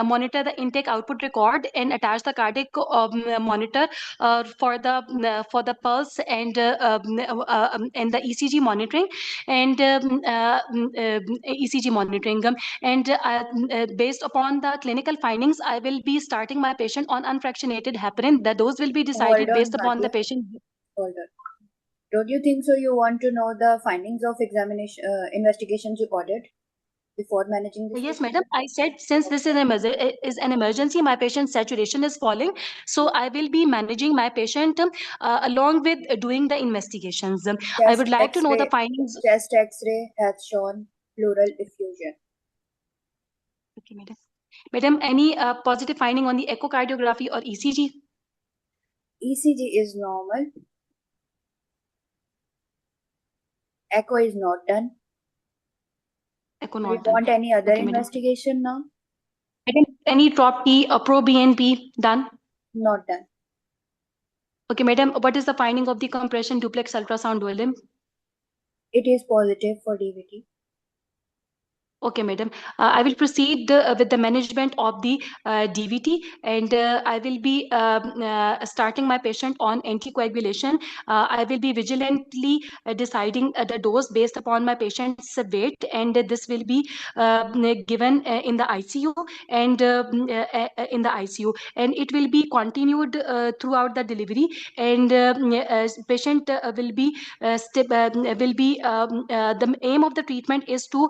monitor the intake output record and attach the cardiac monitor for the pulse and the ECG monitoring, and ECG monitoring, and based upon the clinical findings, I will be starting my patient on unfractionated heparin. That those will be decided Hold on, based upon the Nadia. patient. Hold on. Don't you think so? You want to know the findings of examination investigations you ordered before managing this? Yes, patient? madam. I said since this is an emergency, my patient's saturation is falling, so I will be managing my patient along with doing the investigations. I Chest would like to know the X-ray. findings. Chest X-ray has shown pleural effusion. Okay, madam. Madam, any positive finding on the echocardiography or ECG? ECG is normal. Echo is not done. Echo Do you not done. want any other Okay, madam. investigation now? Madam, any TROP-T or pro-BNP done? Not done. Okay, madam. What is the finding of the compression duplex ultrasound dual limb? It is positive for DVT. Okay, madam. I will proceed with the management of the DVT, and I will be starting my patient on anticoagulation. I will be vigilantly deciding the dose based upon my patient's weight, and this will be given in the ICU and in the ICU, and it will be continued throughout the delivery. And patient will be the aim of the treatment is to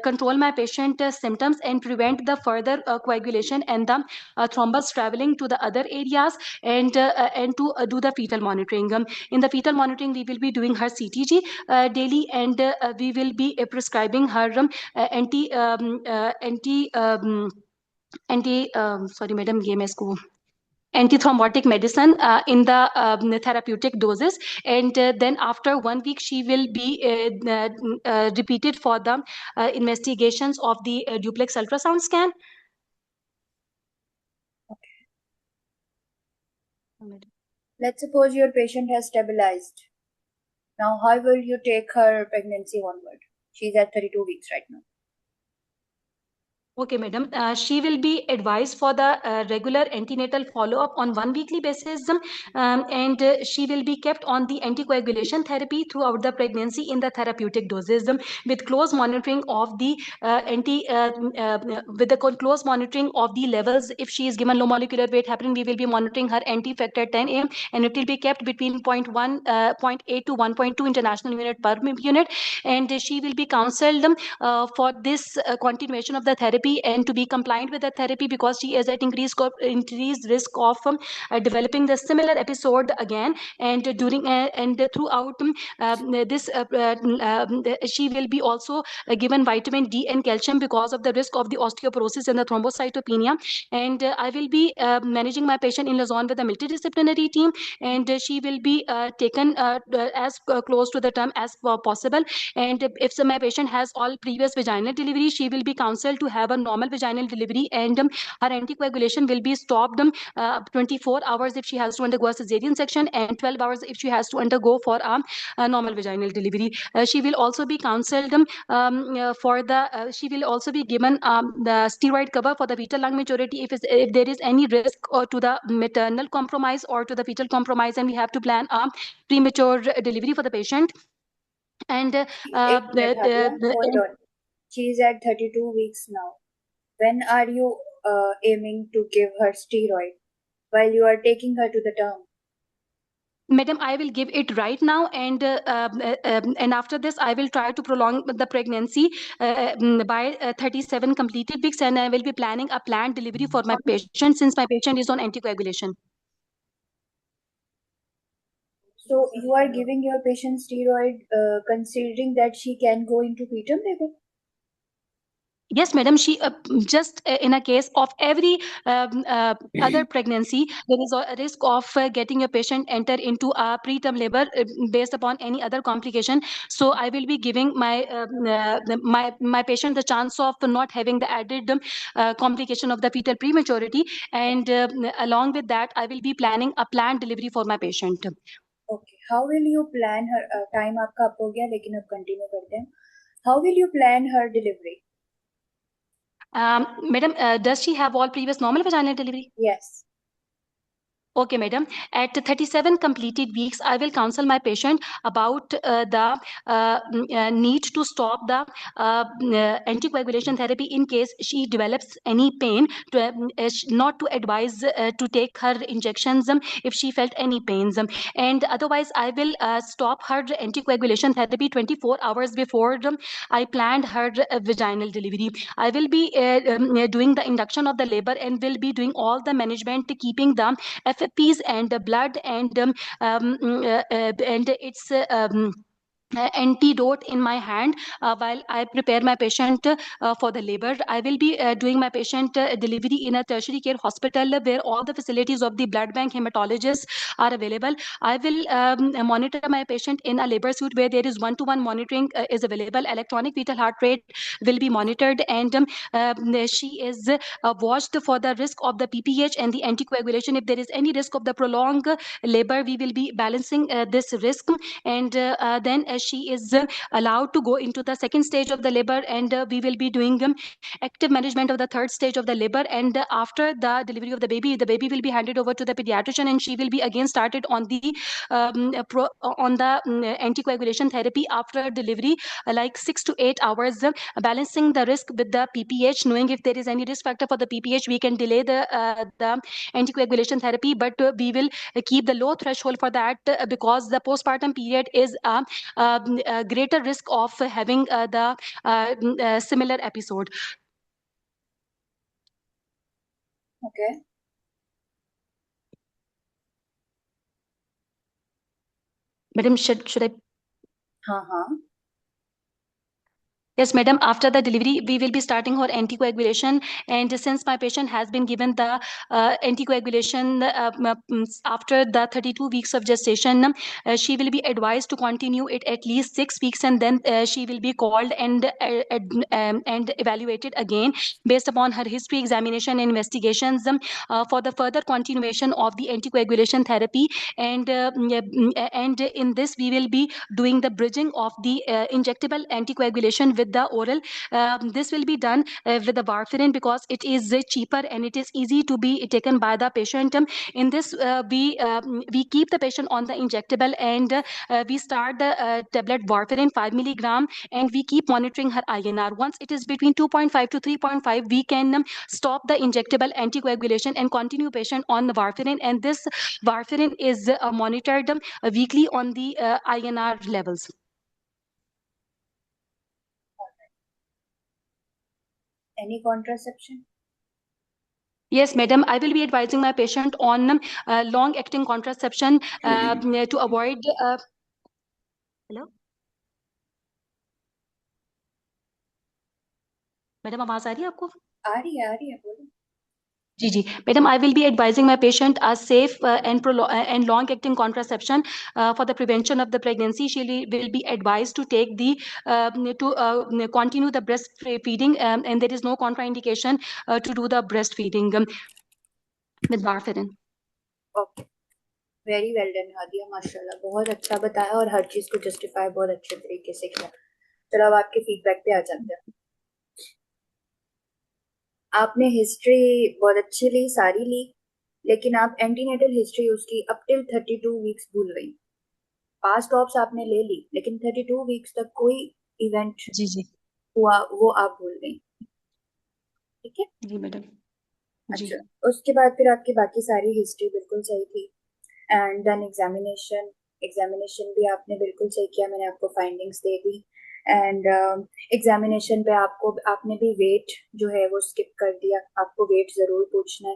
control my patient symptoms and prevent the further coagulation and the thrombus traveling to the other areas, and to do the fetal monitoring. In the fetal monitoring, we will be doing her CTG daily, and we will be prescribing her sorry madam, ये मैं इसको antithrombotic medicine in the therapeutic doses, and then after 1 week she will be repeated for the investigations of the duplex ultrasound scan. Let's suppose your patient has stabilized. Now, how will you take her pregnancy onward? She's at 32 weeks right now. Okay, madam. She will be advised for the regular antenatal follow-up on 1 weekly basis, and she will be kept on the anticoagulation therapy throughout the pregnancy in the therapeutic doses, with close monitoring of the close monitoring of the levels. If she is given low molecular weight heparin, we will be monitoring her anti-factor 10 and it will be kept between 0.8 to 1.2 international unit per unit, and she will be counseled for this continuation of the therapy and to be compliant with the therapy, because she is at increased risk of developing the similar episode again, and during and throughout this she will be also given vitamin D and calcium because of the risk of the osteoporosis and the thrombocytopenia. And I will be managing my patient in Luzon with a multidisciplinary team, and she will be taken as close to the term as possible. And if my patient has all previous vaginal delivery, she will be counseled to have a normal vaginal delivery, and her anticoagulation will be stopped 24 hours if she has to undergo a cesarean section, and 12 hours if she has to undergo for a normal vaginal delivery. She will also be counseled she will also be given the steroid cover for the fetal lung maturity if there is any risk to the maternal compromise or to the fetal compromise, and we have to plan a premature delivery for the patient. And एक minute, Hadia, hold on. She is at 32 weeks now. When are you aiming to give her steroid while you are taking her to the term? Madam, I will give it right now, and after this, I will try to prolong the pregnancy by 37 completed weeks, and I will be planning a planned delivery for my patient since my patient is on anticoagulation. So you are giving your patient steroid considering that she can go into preterm labor? Yes, madam. She just in a case of every other pregnancy, there is a risk of getting your patient enter into a preterm labor based upon any other complication. So I will be giving my patient the chance of not having the added complication of the fetal prematurity, and along with that, I will be planning a planned delivery for my patient. Okay. How will you plan her time आपका up हो गया लेकिन अब continue करते हैं. How will you plan her delivery? Madam, does she have all previous normal vaginal delivery? Yes. Okay, madam. At 37 completed weeks, I will counsel my patient about the need to stop the anticoagulation therapy in case she develops any pain, not to advise to take her injections if she felt any pains. And otherwise, I will stop her anticoagulation therapy 24 hours before I planned her vaginal delivery. I will be doing the induction of the labor and will be doing all the management, keeping the FFPs and the blood and its antidote in my hand while I prepare my patient for the labor. I will be doing my patient delivery in a tertiary care hospital where all the facilities of the blood bank hematologists are available. I will monitor my patient in a labor suite where there is one-to-one monitoring is available. Electronic fetal heart rate will be monitored, and she is watched for the risk of the PPH and the anticoagulation. If there is any risk of the prolonged labor, we will be balancing this risk, and then she is allowed to go into the second stage of the labor, and we will be doing active management of the third stage of the labor. And after the delivery of the baby will be handed over to the pediatrician, and she will be again started on the anticoagulation therapy after delivery, like 6 to 8 hours, balancing the risk with the PPH. Knowing if there is any risk factor for the PPH, we can delay the anticoagulation therapy, but we will keep the low threshold for that because the postpartum period is a greater risk of having the similar episode. Okay. Madam, should I? हाँ. Yes, madam. After the delivery, we will be starting her anticoagulation. And since my patient has been given the anticoagulation after the 32 weeks of gestation, she will be advised to continue it at least 6 weeks, and then she will be called and evaluated again based upon her history, examination, and investigations for the further continuation of the anticoagulation therapy. And in this, we will be doing the bridging of the injectable anticoagulation with with the oral. This will be done with the warfarin because it is cheaper and it is easy to be taken by the patient. In this, we keep the patient on the injectable and we start the tablet warfarin 5 milligram and we keep monitoring her INR. Once it is between 2.5 to 3.5, we can stop the injectable anticoagulation and continue patient on the warfarin, and this warfarin is monitored weekly on the INR levels. Any contraception? Yes, madam, I will be advising my patient on long-acting contraception to avoid. Hello, madam, आवाज आ रही है आपको? आ रही है बोलो. जी जी, madam, I will be advising my patient a safe and long-acting contraception for the prevention of the pregnancy. She will be advised to take the to continue the breastfeeding, and there is no contraindication to do the breastfeeding with warfarin. Okay, very well done Hadiya, माशाल्लाह, बहुत अच्छा बताया और हर चीज को justify बहुत अच्छे तरीके से किया. चलो अब आपके फीडबैक पे आ जाते हैं. आपने हिस्ट्री बहुत अच्छी ली, सारी ली, लेकिन आप एंटीनेटल हिस्ट्री उसकी अप टिल 32 वीक्स भूल गई. पास्ट ऑप्स आपने ले ली, लेकिन 32 वीक्स तक कोई इवेंट जी जी हुआ वो आप भूल गई. ठीक है जी मैडम. जी अच्छा, उसके बाद फिर आपकी बाकी सारी हिस्ट्री बिल्कुल सही थी. एंड देन एग्जामिनेशन भी आपने बिल्कुल सही किया, मैंने आपको findings they the. And examination पे आपने भी वेट जो है वो स्किप कर दिया. आपको वेट जरूर पूछना है.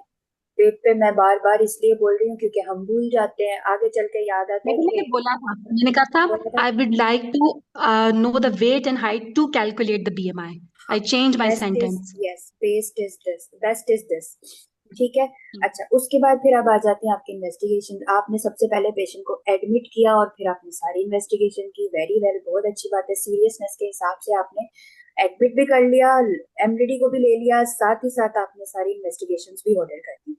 वेट पे मैं बार बार इसलिए बोल रही हूँ क्योंकि हम भूल जाते हैं, आगे चल के याद आता है मैंने कि बोला था, मैंने कहा था I would like to know the weight and height to calculate the BMI. I changed my sentence. Best is this. ठीक है. अच्छा, उसके बाद फिर अब आ जाती हैं आपकी इन्वेस्टिगेशन. आपने सबसे पहले पेशेंट को एडमिट किया और फिर आपने सारी इन्वेस्टिगेशन की. वेरी वेल, बहुत अच्छी बात है. सीरियसनेस के हिसाब से आपने एडमिट भी कर लिया, एमडीडी को भी ले लिया, साथ ही साथ आपने सारी इन्वेस्टिगेशंस भी ऑर्डर कर दी.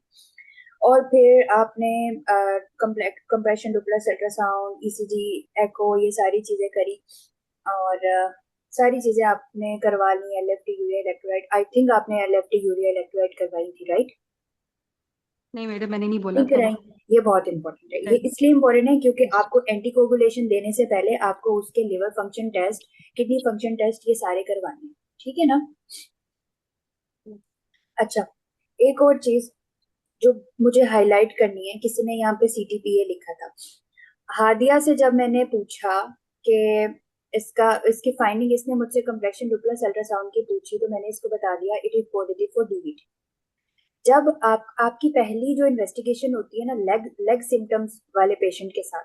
और फिर आपने compression duplex ultrasound, ECG, echo, ये सारी चीजें करी और सारी चीजें आपने करवा ली. LFT urea electrolyte, I think आपने एलएफटी यूरिया इलेक्ट्रोलाइट करवाई थी, राइट? नहीं मैडम, मैंने नहीं बोला नहीं था. कराई. ये बहुत इंपॉर्टेंट है. ये इसलिए इम्पोर्टेंट है क्योंकि आपको एंटीकोगुलेशन देने से पहले आपको उसके liver function test, kidney function test, ये सारे करवाने हैं. ठीक है ना? अच्छा, एक और चीज जो मुझे हाईलाइट करनी है, किसी ने यहाँ पे सीटीपीए लिखा था. हादिया से जब मैंने पूछा कि इसकी फाइंडिंग, इसने मुझसे कंप्लेक्शन डुप्लेक्स अल्ट्रासाउंड की पूछी, तो मैंने इसको बता दिया it is positive for DVT. जब आपकी पहली जो इन्वेस्टिगेशन होती है ना लेग सिम्टम्स वाले पेशेंट के साथ,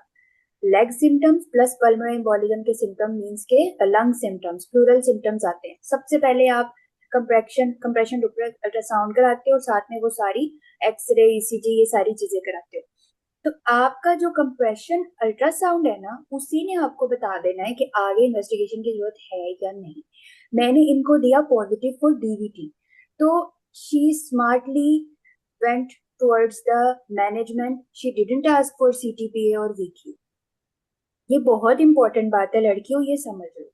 leg symptoms plus pulmonary embolism के सिम्टम मींस के लंग सिम्टम्स, प्लूरल सिम्टम्स आते हैं. सबसे पहले आप कंप्रेशन डुप्लेक्स अल्ट्रासाउंड कराते हो और साथ में वो सारी एक्सरे, ईसीजी, ये सारी चीजें कराते हो. तो आपका जो कंप्रेशन अल्ट्रासाउंड है ना, उसी ने आपको बता देना है कि आगे इन्वेस्टिगेशन की जरूरत है या नहीं. मैंने इनको दिया पॉजिटिव फॉर डीवीटी, तो she smartly went towards the management. She didn't ask for CTPA और वीक्यू. ये बहुत इंपॉर्टेंट बात है लड़कियों, ये समझ लो.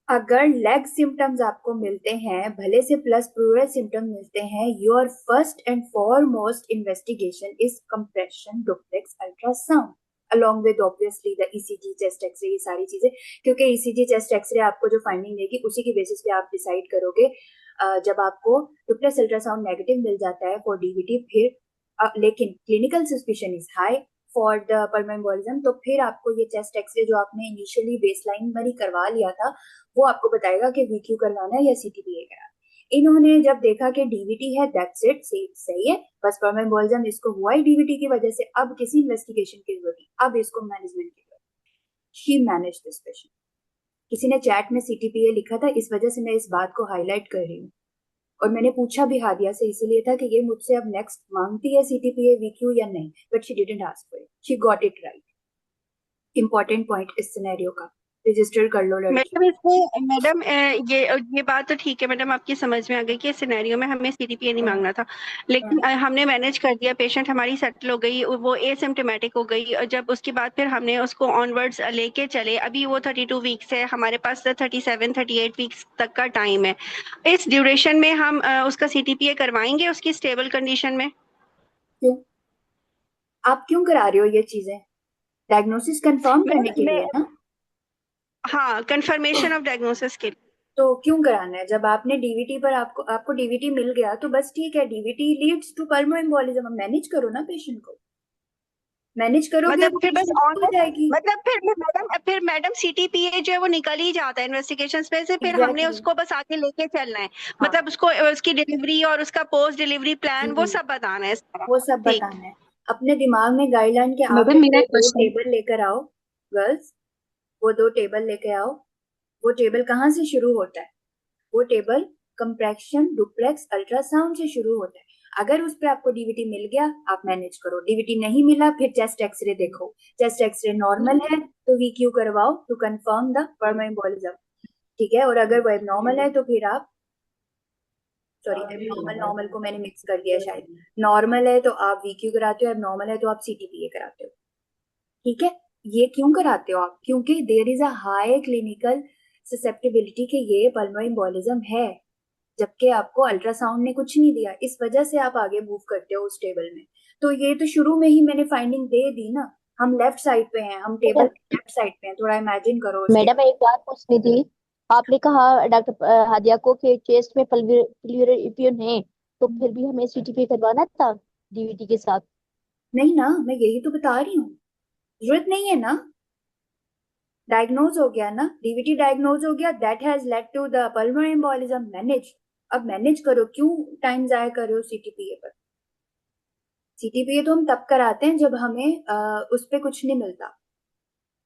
अगर लेग सिम्टम्स आपको मिलते हैं, भले से प्लस प्लूरल सिम्टम मिलते हैं, your first and foremost investigation is compression duplex ultrasound along with obviously the ECG, chest X-ray, ये सारी चीजें. क्योंकि ECG, chest X-ray आपको जो फाइंडिंग देगी उसी की बेसिस पे आप डिसाइड करोगे. जब आपको डुप्लेक्स अल्ट्रासाउंड नेगेटिव मिल जाता है फॉर डीवीटी, फिर लेकिन clinical suspicion is high for the pulmonary embolism, तो फिर आपको ये चेस्ट एक्सरे जो आपने इनिशियली बेसलाइन में ही करवा लिया था, वो आपको बताएगा कि वीक्यू करवाना है या सीटीपीए कराना. इन्होंने जब देखा कि डीवीटी है, दैट्स इट, सही है, बस पल्मोनरी एम्बोलिज्म इसको हुआ ही डीवीटी की वजह से, अब किसी इन्वेस्टिगेशन की जरूरत नहीं, अब इसको मैनेजमेंट की जरूरत. She manage this patient. किसी ने चैट में सीटीपीए लिखा था, इस वजह से मैं इस बात को हाईलाइट कर रही हूँ. और मैंने पूछा भी हादिया से इसीलिए था कि ये मुझसे अब नेक्स्ट मांगती है सीटीपीए वीक्यू या नहीं, but she didn't ask for it. She got it right. Important point इस सिनेरियो का. रजिस्टर कर लो लड़की। मैडम इसमें मैडम ये बात तो ठीक है मैडम, आपकी समझ में आ गई कि इस सिनेरियो में हमें सीटीपीए नहीं मांगना था, लेकिन हमने मैनेज कर दिया, पेशेंट हमारी सेटल हो गई, वो एसिम्प्टोमेटिक हो गई, और जब उसके बाद फिर हमने उसको ऑनवर्ड्स लेके चले, अभी वो 32 वीक्स है, हमारे पास 37-38 वीक्स तक का टाइम है। इस ड्यूरेशन में हम उसका सीटीपीए करवाएंगे उसकी स्टेबल कंडीशन में? क्यों? आप क्यों करा रहे हो ये चीजें? डायग्नोसिस कंफर्म करने के लिए ना? हाँ, कंफर्मेशन ऑफ डायग्नोसिस के लिए। तो क्यों कराना है? जब आपने डीवीटी पर आपको डीवीटी मिल गया तो बस ठीक है, DVT leads to pulmonary embolism, manage करो ना पेशेंट को, मैनेज करोगे मतलब वो फिर बस patient ठीक हो जाएगी। मतलब फिर मैडम सीटीपीए जो है वो निकल ही जाता है इन्वेस्टिगेशंस में से, फिर हमने Exactly. उसको बस आगे लेके चलना है, हाँ। मतलब उसको उसकी डिलीवरी और उसका पोस्ट डिलीवरी प्लान वो जी, सब बताना है सारा। वो सब ठीक। बताना है। अपने दिमाग में गाइडलाइन के मैडम आगे मेरा वो एक दो क्वेश्चन। टेबल लेकर आओ गर्ल्स, वो 2 टेबल लेके आओ। वो टेबल कहाँ से शुरू होता है? वो टेबल कंप्रेशन डुप्लेक्स अल्ट्रासाउंड से शुरू होता है। अगर उस पे आपको डीवीटी मिल गया आप मैनेज करो, डीवीटी नहीं मिला फिर चेस्ट एक्सरे देखो, चेस्ट एक्सरे नॉर्मल है तो वीक्यू करवाओ to confirm the pulmonary embolism, ठीक है। और अगर वो एबनॉर्मल है तो फिर आप, सॉरी एबनॉर्मल नॉर्मल को मैंने मिक्स कर दिया शायद, नॉर्मल है तो आप वीक्यू कराते हो, एबनॉर्मल है तो आप सीटीपीए कराते हो, ठीक है। ये क्यों कराते हो आप? क्योंकि there is a high clinical susceptibility कि ये पल्मोनरी एम्बोलिज्म है, जबकि आपको अल्ट्रासाउंड ने कुछ नहीं दिया, इस वजह से आप आगे मूव करते हो उस टेबल में। तो ये तो शुरू में ही मैंने फाइंडिंग दे दी ना। हम लेफ्ट साइड पे हैं, हम टेबल लेफ्ट साइड पे हैं, थोड़ा इमेजिन करो उस मैडम एक बात पूछनी थी। आपने कहा डॉक्टर हादिया को कि चेस्ट में प्लूरल इपियन है, तो टेबल। फिर भी हमें सीटीपी करवाना था डीवीटी के साथ। नहीं ना, मैं यही तो बता रही हूँ, जरूरत नहीं है ना। डायग्नोज हो गया ना, डीवीटी डायग्नोज हो गया, that has led to the pulmonary embolism, manage. अब मैनेज करो, क्यों टाइम जाया कर रहे हो सीटीपीए पर? सीटीपीए तो हम तब कराते हैं जब हमें उस पे कुछ नहीं मिलता,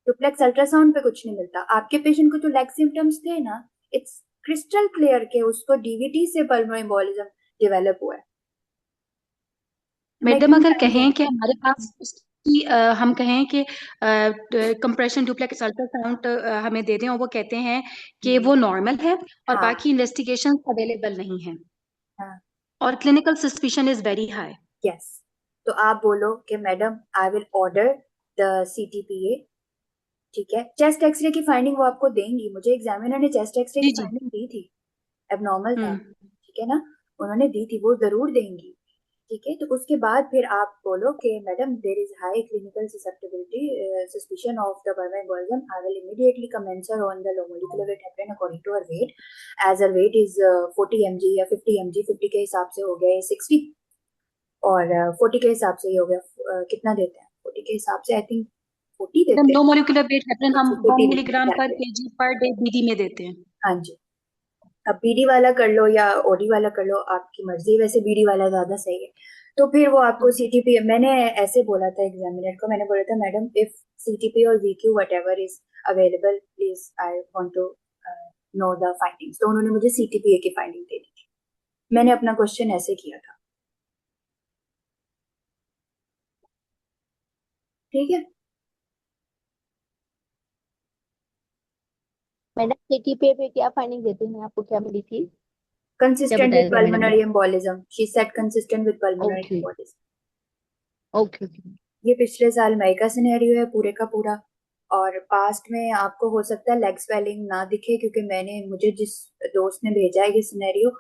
डुप्लेक्स अल्ट्रासाउंड पे कुछ नहीं मिलता। आपके पेशेंट को तो लेग सिम्टम्स थे ना, इट्स क्रिस्टल क्लियर के उसको डीवीटी से पल्मोनरी एम्बोलिज्म डेवलप हुआ है। मैं मैडम क्यों अगर टाइम कहें दूं? कि हमारे पास उसकी हम कहें कि कंप्रेशन डुप्लेक्स अल्ट्रासाउंड हमें दे दें और वो कहते हैं कि वो नॉर्मल है और हाँ बाकी इन्वेस्टिगेशन अवेलेबल नहीं है हाँ और clinical suspicion is very high. Yes, तो आप बोलो कि madam I will order the CTPA, ठीक है। चेस्ट एक्सरे की फाइंडिंग वो आपको देंगी, मुझे एग्जामिनर ने चेस्ट एक्सरे जी की जी। फाइंडिंग दी थी, एबनॉर्मल था, हम्म। ठीक है ना, उन्होंने दी थी, वो जरूर देंगी, ठीक है। तो उसके बाद फिर आप बोलो कि madam there is high clinical susceptibility suspicion of the pulmonary embolism, I will immediately commence her on the low molecular weight heparin according to her weight, as her weight is 40 mg या 50 mg, 50 के हिसाब से हो गया ये 60, और 40 के हिसाब से ये हो गया कितना देते हैं 40 के हिसाब से, आई थिंक 40 मैडम देते लो हैं, मोलिकुलर वेट हेपरिन हम 1 40 देते हैं milligram per exactly। KG per day BD में देते हैं। हाँ जी, अब बीडी वाला कर लो या ओडी वाला कर लो, आपकी मर्जी, वैसे बीडी वाला ज्यादा सही है। तो फिर वो आपको सीटीपी, मैंने ऐसे बोला था एग्जामिनर को, मैंने बोला था मैडम इफ सीटीपी और VQ whatever is available please I want to know the findings, तो उन्होंने मुझे सीटीपीए की फाइंडिंग दे दी थी, मैंने अपना क्वेश्चन ऐसे किया था, ठीक है। मैडम सीटीपी पे क्या फाइंडिंग देते हैं, आपको क्या मिली थी? क्या कंसिस्टेंट विद बताया था मैडम ने? Pulmonary embolism, she said consistent with pulmonary okay embolism. Okay okay. ये पिछले साल मई का सिनेरियो है पूरे का पूरा, और पास्ट में आपको हो सकता है लेग स्वेलिंग ना दिखे, क्योंकि मुझे जिस दोस्त ने भेजा है ये सिनेरियो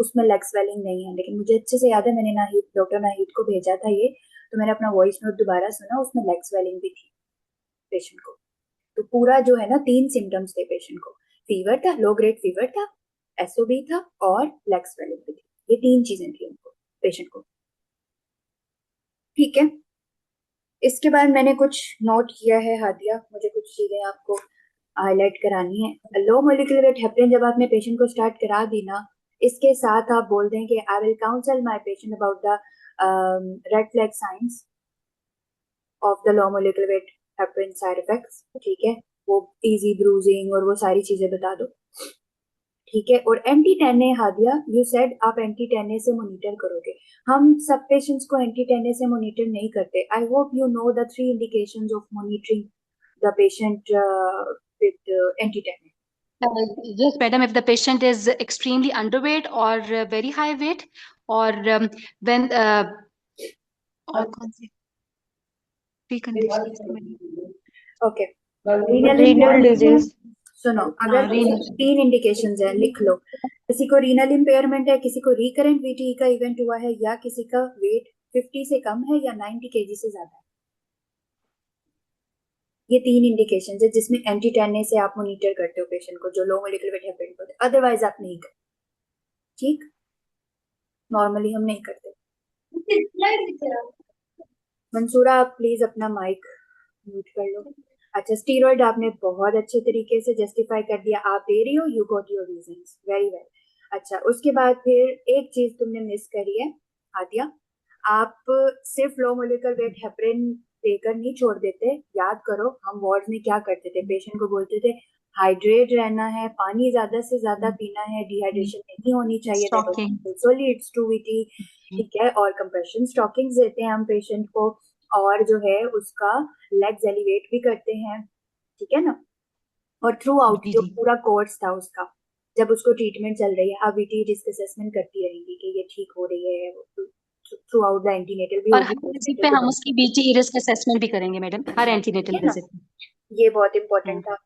उसमें लेग स्वेलिंग नहीं है, लेकिन मुझे अच्छे से याद है मैंने डॉक्टर नाहिद को भेजा था ये, तो मैंने अपना वॉइस नोट दोबारा सुना, उसमें लेग स्वेलिंग भी थी पेशेंट को। तो पूरा जो है ना 3 सिम्टम्स थे पेशेंट को, फीवर था, लो ग्रेड फीवर था, एसओबी था और लेग स्वेलिंग भी थी, ये 3 चीजें थी उनको पेशेंट को, ठीक है। इसके बाद मैंने कुछ नोट किया है हादिया, मुझे कुछ चीजें आपको हाईलाइट करानी है। लो मोलिकुलर वेट हेपरिन जब आपने पेशेंट को स्टार्ट करा दी ना, इसके साथ आप बोल दें कि I will counsel my patient about the red flag signs of the low molecular weight heparin side effects, ठीक है, वो इजी ब्रूजिंग और वो सारी चीजें बता दो, ठीक है। और एंटी टेने हादिया, यू सेड आप एंटी टेने से मॉनिटर करोगे, हम सब पेशेंट्स को एंटी टेने से मॉनिटर नहीं करते। I hope you know the 3 indications of monitoring the patient with anti-tannin. Yes, madam, if the patient is extremely underweight or very high weight, or when और कौन सी preconditions? Okay. Renal Renal disease. सुनो, हाँ, अगर renal. 3 indications है, लिख लो। किसी को renal impairment है, किसी को रिकरेंट वीटी का इवेंट हुआ है, या किसी का वेट 50 से कम है या 90 केजी से ज्यादा है। ये 3 इंडिकेशंस है जिसमें एंटी टैनिन से आप मॉनिटर करते हो पेशेंट को, जो लो मोलिकुलर वेट हेपेरिन होते हैं, अदरवाइज आप नहीं करते। ठीक, नॉर्मली हम नहीं करते। मंसूरा, आप प्लीज अपना माइक म्यूट कर लो। अच्छा, स्टीरॉइड आपने बहुत अच्छे तरीके से जस्टिफाई कर दिया, आप दे रही हो, you got your reasons, very well. अच्छा, उसके बाद फिर एक चीज तुमने मिस करी है आदिया, आप सिर्फ लो मोलिकुलर वेट हेपरिन देकर नहीं छोड़ देते। याद करो हम वार्ड में क्या करते थे, पेशेंट को बोलते थे हाइड्रेट रहना है, पानी ज्यादा से ज्यादा पीना है, डिहाइड्रेशन नहीं होनी चाहिए, Stocking. So leads to VT. ठीक है, और कंप्रेशन स्टॉकिंग्स देते हैं हम पेशेंट को, और जो है उसका लेग्स एलिवेट भी करते हैं। ठीक है ना, और थ्रू आउट जी, जो जी। पूरा कोर्स था उसका, जब उसको ट्रीटमेंट चल रही है, आप वीटी रिस्क असेसमेंट करती रहेंगी कि ये ठीक हो रही है, थ्रू आउट द एंटीनेटल भी और होगी, हर विजिट पे हम उसकी बीटी रिस्क असेसमेंट भी करेंगे मैडम, हर एंटीनेटल ठीक है ना? विजिट। ये बहुत इंपॉर्टेंट था।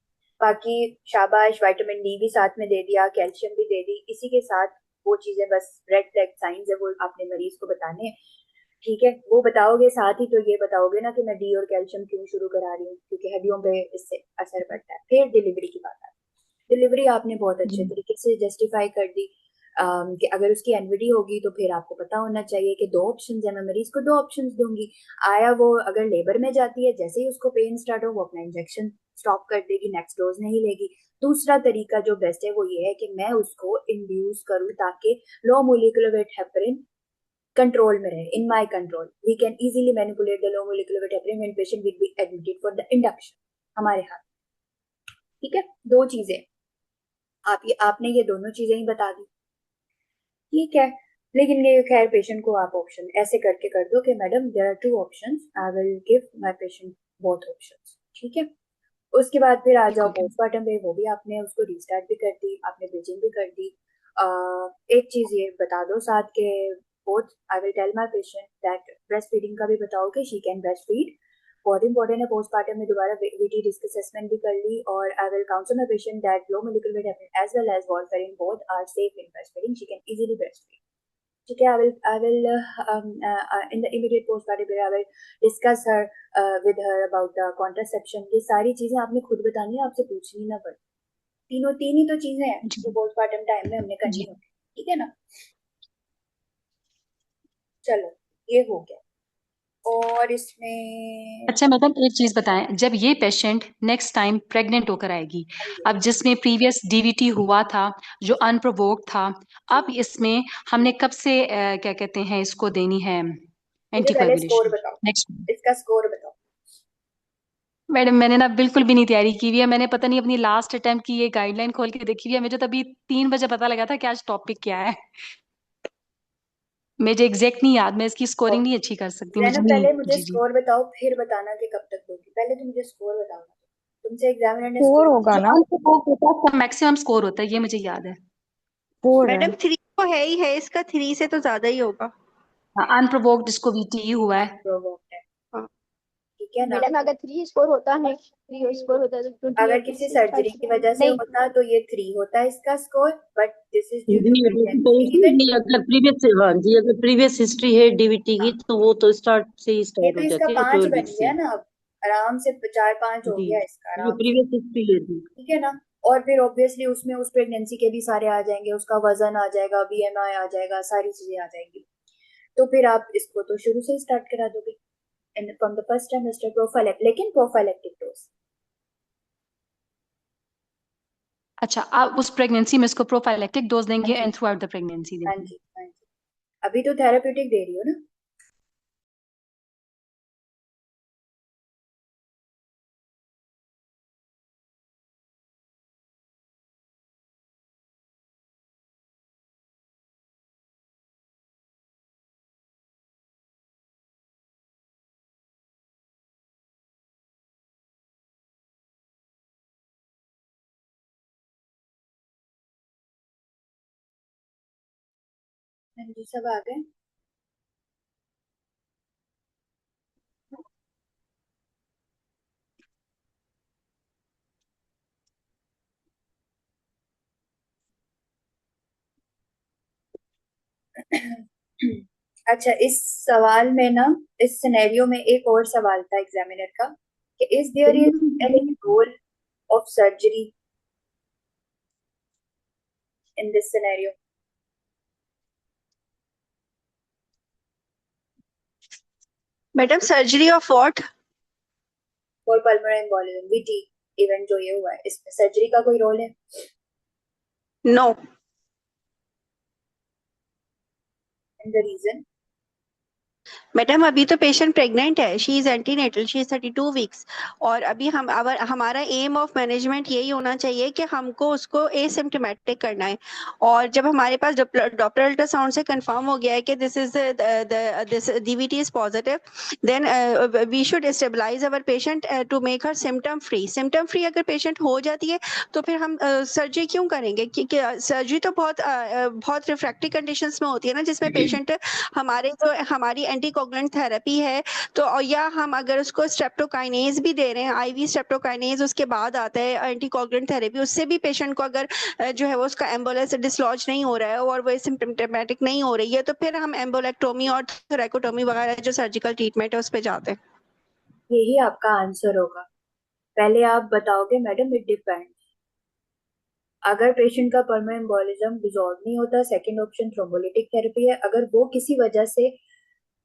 बाकी शाबाश, विटामिन डी भी साथ में दे दिया, कैल्शियम भी दे दी, इसी के साथ वो चीजें बस रेड फ्लैग साइंस है, वो आपने मरीज को बताने हैं। ठीक है, वो बताओगे, साथ ही तो ये बताओगे ना कि मैं डी और कैल्शियम क्यों शुरू करा रही हूँ, क्योंकि हड्डियों पे इससे असर पड़ता है। फिर डिलीवरी की बात आती है। डिलीवरी आपने बहुत अच्छे तरीके से जस्टिफाई कर दी कि अगर उसकी एनवीडी होगी तो फिर आपको पता होना चाहिए कि 2 ऑप्शंस है, मैं मरीज को 2 ऑप्शंस दूंगी। आया वो अगर लेबर में जाती है, जैसे ही उसको पेन स्टार्ट हो वो अपना इंजेक्शन स्टॉप कर देगी, नेक्स्ट डोज नहीं लेगी। दूसरा तरीका जो बेस्ट है वो ये है कि मैं उसको इंड्यूस करूं ताकि low molecular weight heparin control में रहे, in my control. We can easily manipulate the low molecular weight heparin when patient will be admitted for the induction, हमारे हाथ। ठीक है, 2 चीजें आपने ये दोनों चीजें ही बता दी। ठीक है, लेकिन ये खैर पेशेंट को आप ऑप्शन ऐसे करके कर दो कि madam there are 2 options, I will give my patient both options. ठीक है, उसके बाद फिर आ जाओ पोस्टमार्टम पे, वो भी आपने उसको रिस्टार्ट भी कर दी, आपने ब्रीजिंग भी कर दी। एक चीज ये बता दो साथ के, both I will tell my patient that breast feeding का भी बताओ कि शी कैन ब्रेस्ट फीड। बहुत इंपॉर्टेंट है, पोस्टमार्टम में दोबारा वीटी रिस्क असेसमेंट भी कर ली, और I will counsel my patient that low molecular weight heparin as well as warfarin both are safe in breast feeding, she can easily breast feed. ठीक है, I will in the immediate postpartum period I will discuss her with her about the contraception। ये सारी चीजें आपने खुद बतानी है, आपसे पूछनी ना पड़े। तीन ही तो चीजें हैं जो पोस्टमार्टम टाइम में हमने करनी होती है। ठीक है ना, चलो ये हो गया। और इसमें अच्छा मैडम, एक चीज बताएं, जब ये पेशेंट नेक्स्ट टाइम प्रेग्नेंट होकर आएगी, अब जिसमें प्रीवियस डीवीटी हुआ था जो अनप्रोवोक्ड था, अब इसमें हमने कब से क्या कहते हैं इसको देनी है मुझे पहले स्कोर एंटीकोएगुलेशन बताओ, नेक्स्ट? इसका स्कोर बताओ। मैडम मैंने ना बिल्कुल भी नहीं तैयारी की हुई है, मैंने पता नहीं अपनी लास्ट अटेम्प्ट की ये गाइडलाइन खोल के देखी हुई है, मुझे तभी 3 बजे पता लगा था कि आज टॉपिक क्या है। मुझे एग्जैक्ट नहीं याद, मैं इसकी स्कोरिंग नहीं अच्छी कर सकती, मुझे जैनब, नहीं। पहले मुझे जी जी। स्कोर बताओ, फिर बताना कि कब तक दोगी। पहले तो मुझे स्कोर बताओ, तुमसे एग्जामिनर ने 4 स्कोर होगा ना? मैक्सिमम स्कोर होता है, ये मुझे याद है। 4 है। मैडम 3 तो है ही है, इसका 3 से तो ज्यादा ही होगा। अनप्रोवोक्ड जिसको वीटी हुआ है। प्रोवोक्ड है। हाँ। ठीक है ना, मैडम अगर 3 स्कोर होता है, 3 स्कोर होता है तो अगर किसी सर्जरी की वजह से होता तो ये 3 होता है इसका score, but this is due to pregnancy event. अगर प्रीवियस, हाँ जी, अगर प्रीवियस हिस्ट्री है डीवीटी की तो वो तो स्टार्ट से ही ये स्टार्ट तो हो इसका जाती है 5 12 बन वीक गया से। ना, अब आराम से 4-5 हो जी, गया इसका ये आराम से। प्रीवियस हिस्ट्री है जी। ठीक है ना, और फिर ऑब्वियसली उसमें उस प्रेगनेंसी के भी सारे आ जाएंगे, उसका वजन आ जाएगा, बीएमआई आ जाएगा, सारी चीजें आ जाएंगी। तो फिर आप इसको तो शुरू से ही स्टार्ट करा दोगे from the first trimester prophylactic, लेकिन प्रोफाइलेक्टिक डोज। अच्छा, आप उस प्रेगनेंसी में इसको प्रोफाइलेक्टिक डोज देंगे हाँ एंड जी, थ्रू आउट द प्रेगनेंसी हाँ देंगे। जी, हाँ जी। अभी तो थेराप्यूटिक दे रही हो ना। हाँ जी, सब आ गए। अच्छा, इस सवाल में ना, इस सिनेरियो में एक और सवाल था एग्जामिनर का कि is there is any role of surgery in this scenario madam surgery of what? For pulmonary embolism, VT event जो ये हुआ है, इसमें सर्जरी का कोई रोल है? No. And the reason? Madam अभी तो पेशेंट प्रेग्नेंट है, she is antenatal, she is 32 weeks. और अभी हमारा एम ऑफ मैनेजमेंट यही होना चाहिए कि हमको उसको एसिम्प्टोमेटिक करना है। और जब हमारे पास डॉप्लर अल्ट्रासाउंड से कंफर्म हो गया है कि this DVT is positive, then we should stabilise our patient to make her symptom free. Symptom free अगर पेशेंट हो जाती है तो फिर हम सर्जरी क्यों करेंगे? क्योंकि सर्जरी तो बहुत रिफ्रैक्टिव कंडीशंस में होती है ना, जिसमें पेशेंट हमारी एंटीकोगुलेंट थेरेपी है तो, और या हम अगर उसको स्ट्रेप्टोकाइनेज भी दे रहे हैं, आईवी स्ट्रेप्टोकाइनेज उसके बाद आता है एंटीकोगुलेंट थेरेपी, उससे भी पेशेंट को अगर जो है वो उसका एम्बोलस डिसलॉज नहीं हो रहा है और वो सिम्टमेटिक नहीं हो रही है, तो फिर हम एम्बोलेक्टोमी और थोरैकोटोमी वगैरह जो सर्जिकल ट्रीटमेंट है उस पर जाते हैं। यही आपका आंसर होगा। पहले आप बताओगे मैडम इट डिपेंड। अगर पेशेंट का पल्मोनरी एम्बोलिज्म डिसॉल्व नहीं होता, सेकंड ऑप्शन थ्रोम्बोलिटिक थेरेपी है। अगर वो किसी वजह से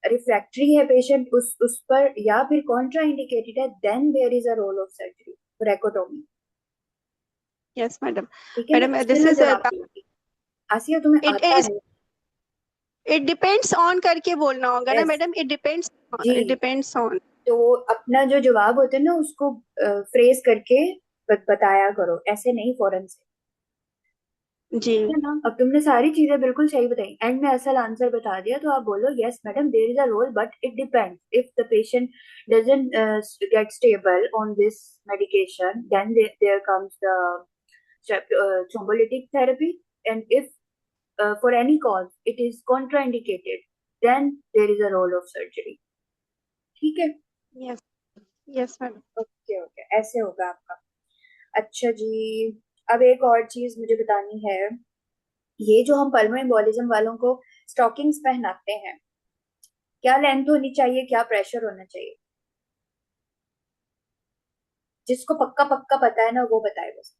रिफ्रैक्टरी है पेशेंट उस पर, या फिर कॉन्ट्रा इंडिकेटेड है, then there is a role of surgery, thoracotomy. Yes madam. ठीक है ना, मैडम इस पे दिस मैं इज जवाब दूंगी। आसिया, तुम्हें इट आता इज है? इट डिपेंड्स ऑन करके बोलना होगा ना यस मैडम, जी। It depends on. तो अपना जो जवाब होता है ना, उसको फ्रेज करके बताया करो, ऐसे नहीं फौरन से। जी। है ना? अब तुमने सारी चीजें बिल्कुल सही बताई, एंड में असल आंसर बता दिया, तो आप बोलो yes madam there is a role but it depends. If the patient doesn't get stable on this medication, then there comes the thrombolytic therapy. And if for any cause it is contraindicated, then there is a role of surgery. ठीक है? Yes yes madam. Okay okay, ऐसे होगा आपका। अच्छा जी, अब एक और चीज मुझे बतानी है। ये जो हम पल्मोनरी एम्बोलिज्म वालों को स्टॉकिंग्स पहनाते हैं, क्या लेंथ होनी चाहिए, क्या प्रेशर होना चाहिए? जिसको पक्का पक्का पता है ना, वो बताए बस।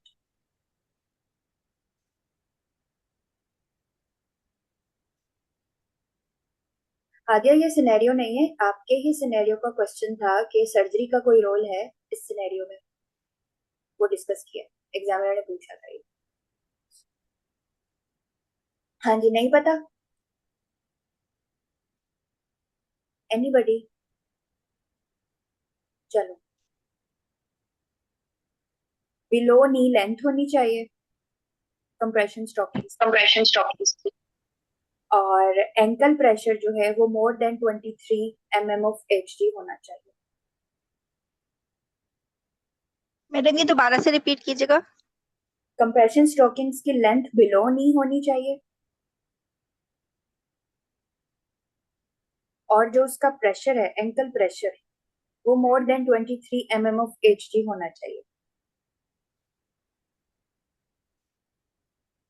आदिया, ये सिनेरियो नहीं है, आपके ही सिनेरियो का क्वेश्चन था कि सर्जरी का कोई रोल है इस सिनेरियो में, वो डिस्कस किया, एग्जामिनर ने पूछा था ये। हाँ जी, नहीं पता? एनीबडी? चलो, बिलो नी लेंथ होनी चाहिए कंप्रेशन स्टॉकिंग्स की, और एंकल प्रेशर जो है वो more than 23 mm of Hg होना चाहिए। मैडम ये दोबारा से रिपीट कीजिएगा। कंप्रेशन स्टॉकिंग्स की लेंथ बिलो नी होनी चाहिए, और जो उसका प्रेशर है, एंकल प्रेशर, वो more than 23 mm of Hg होना चाहिए।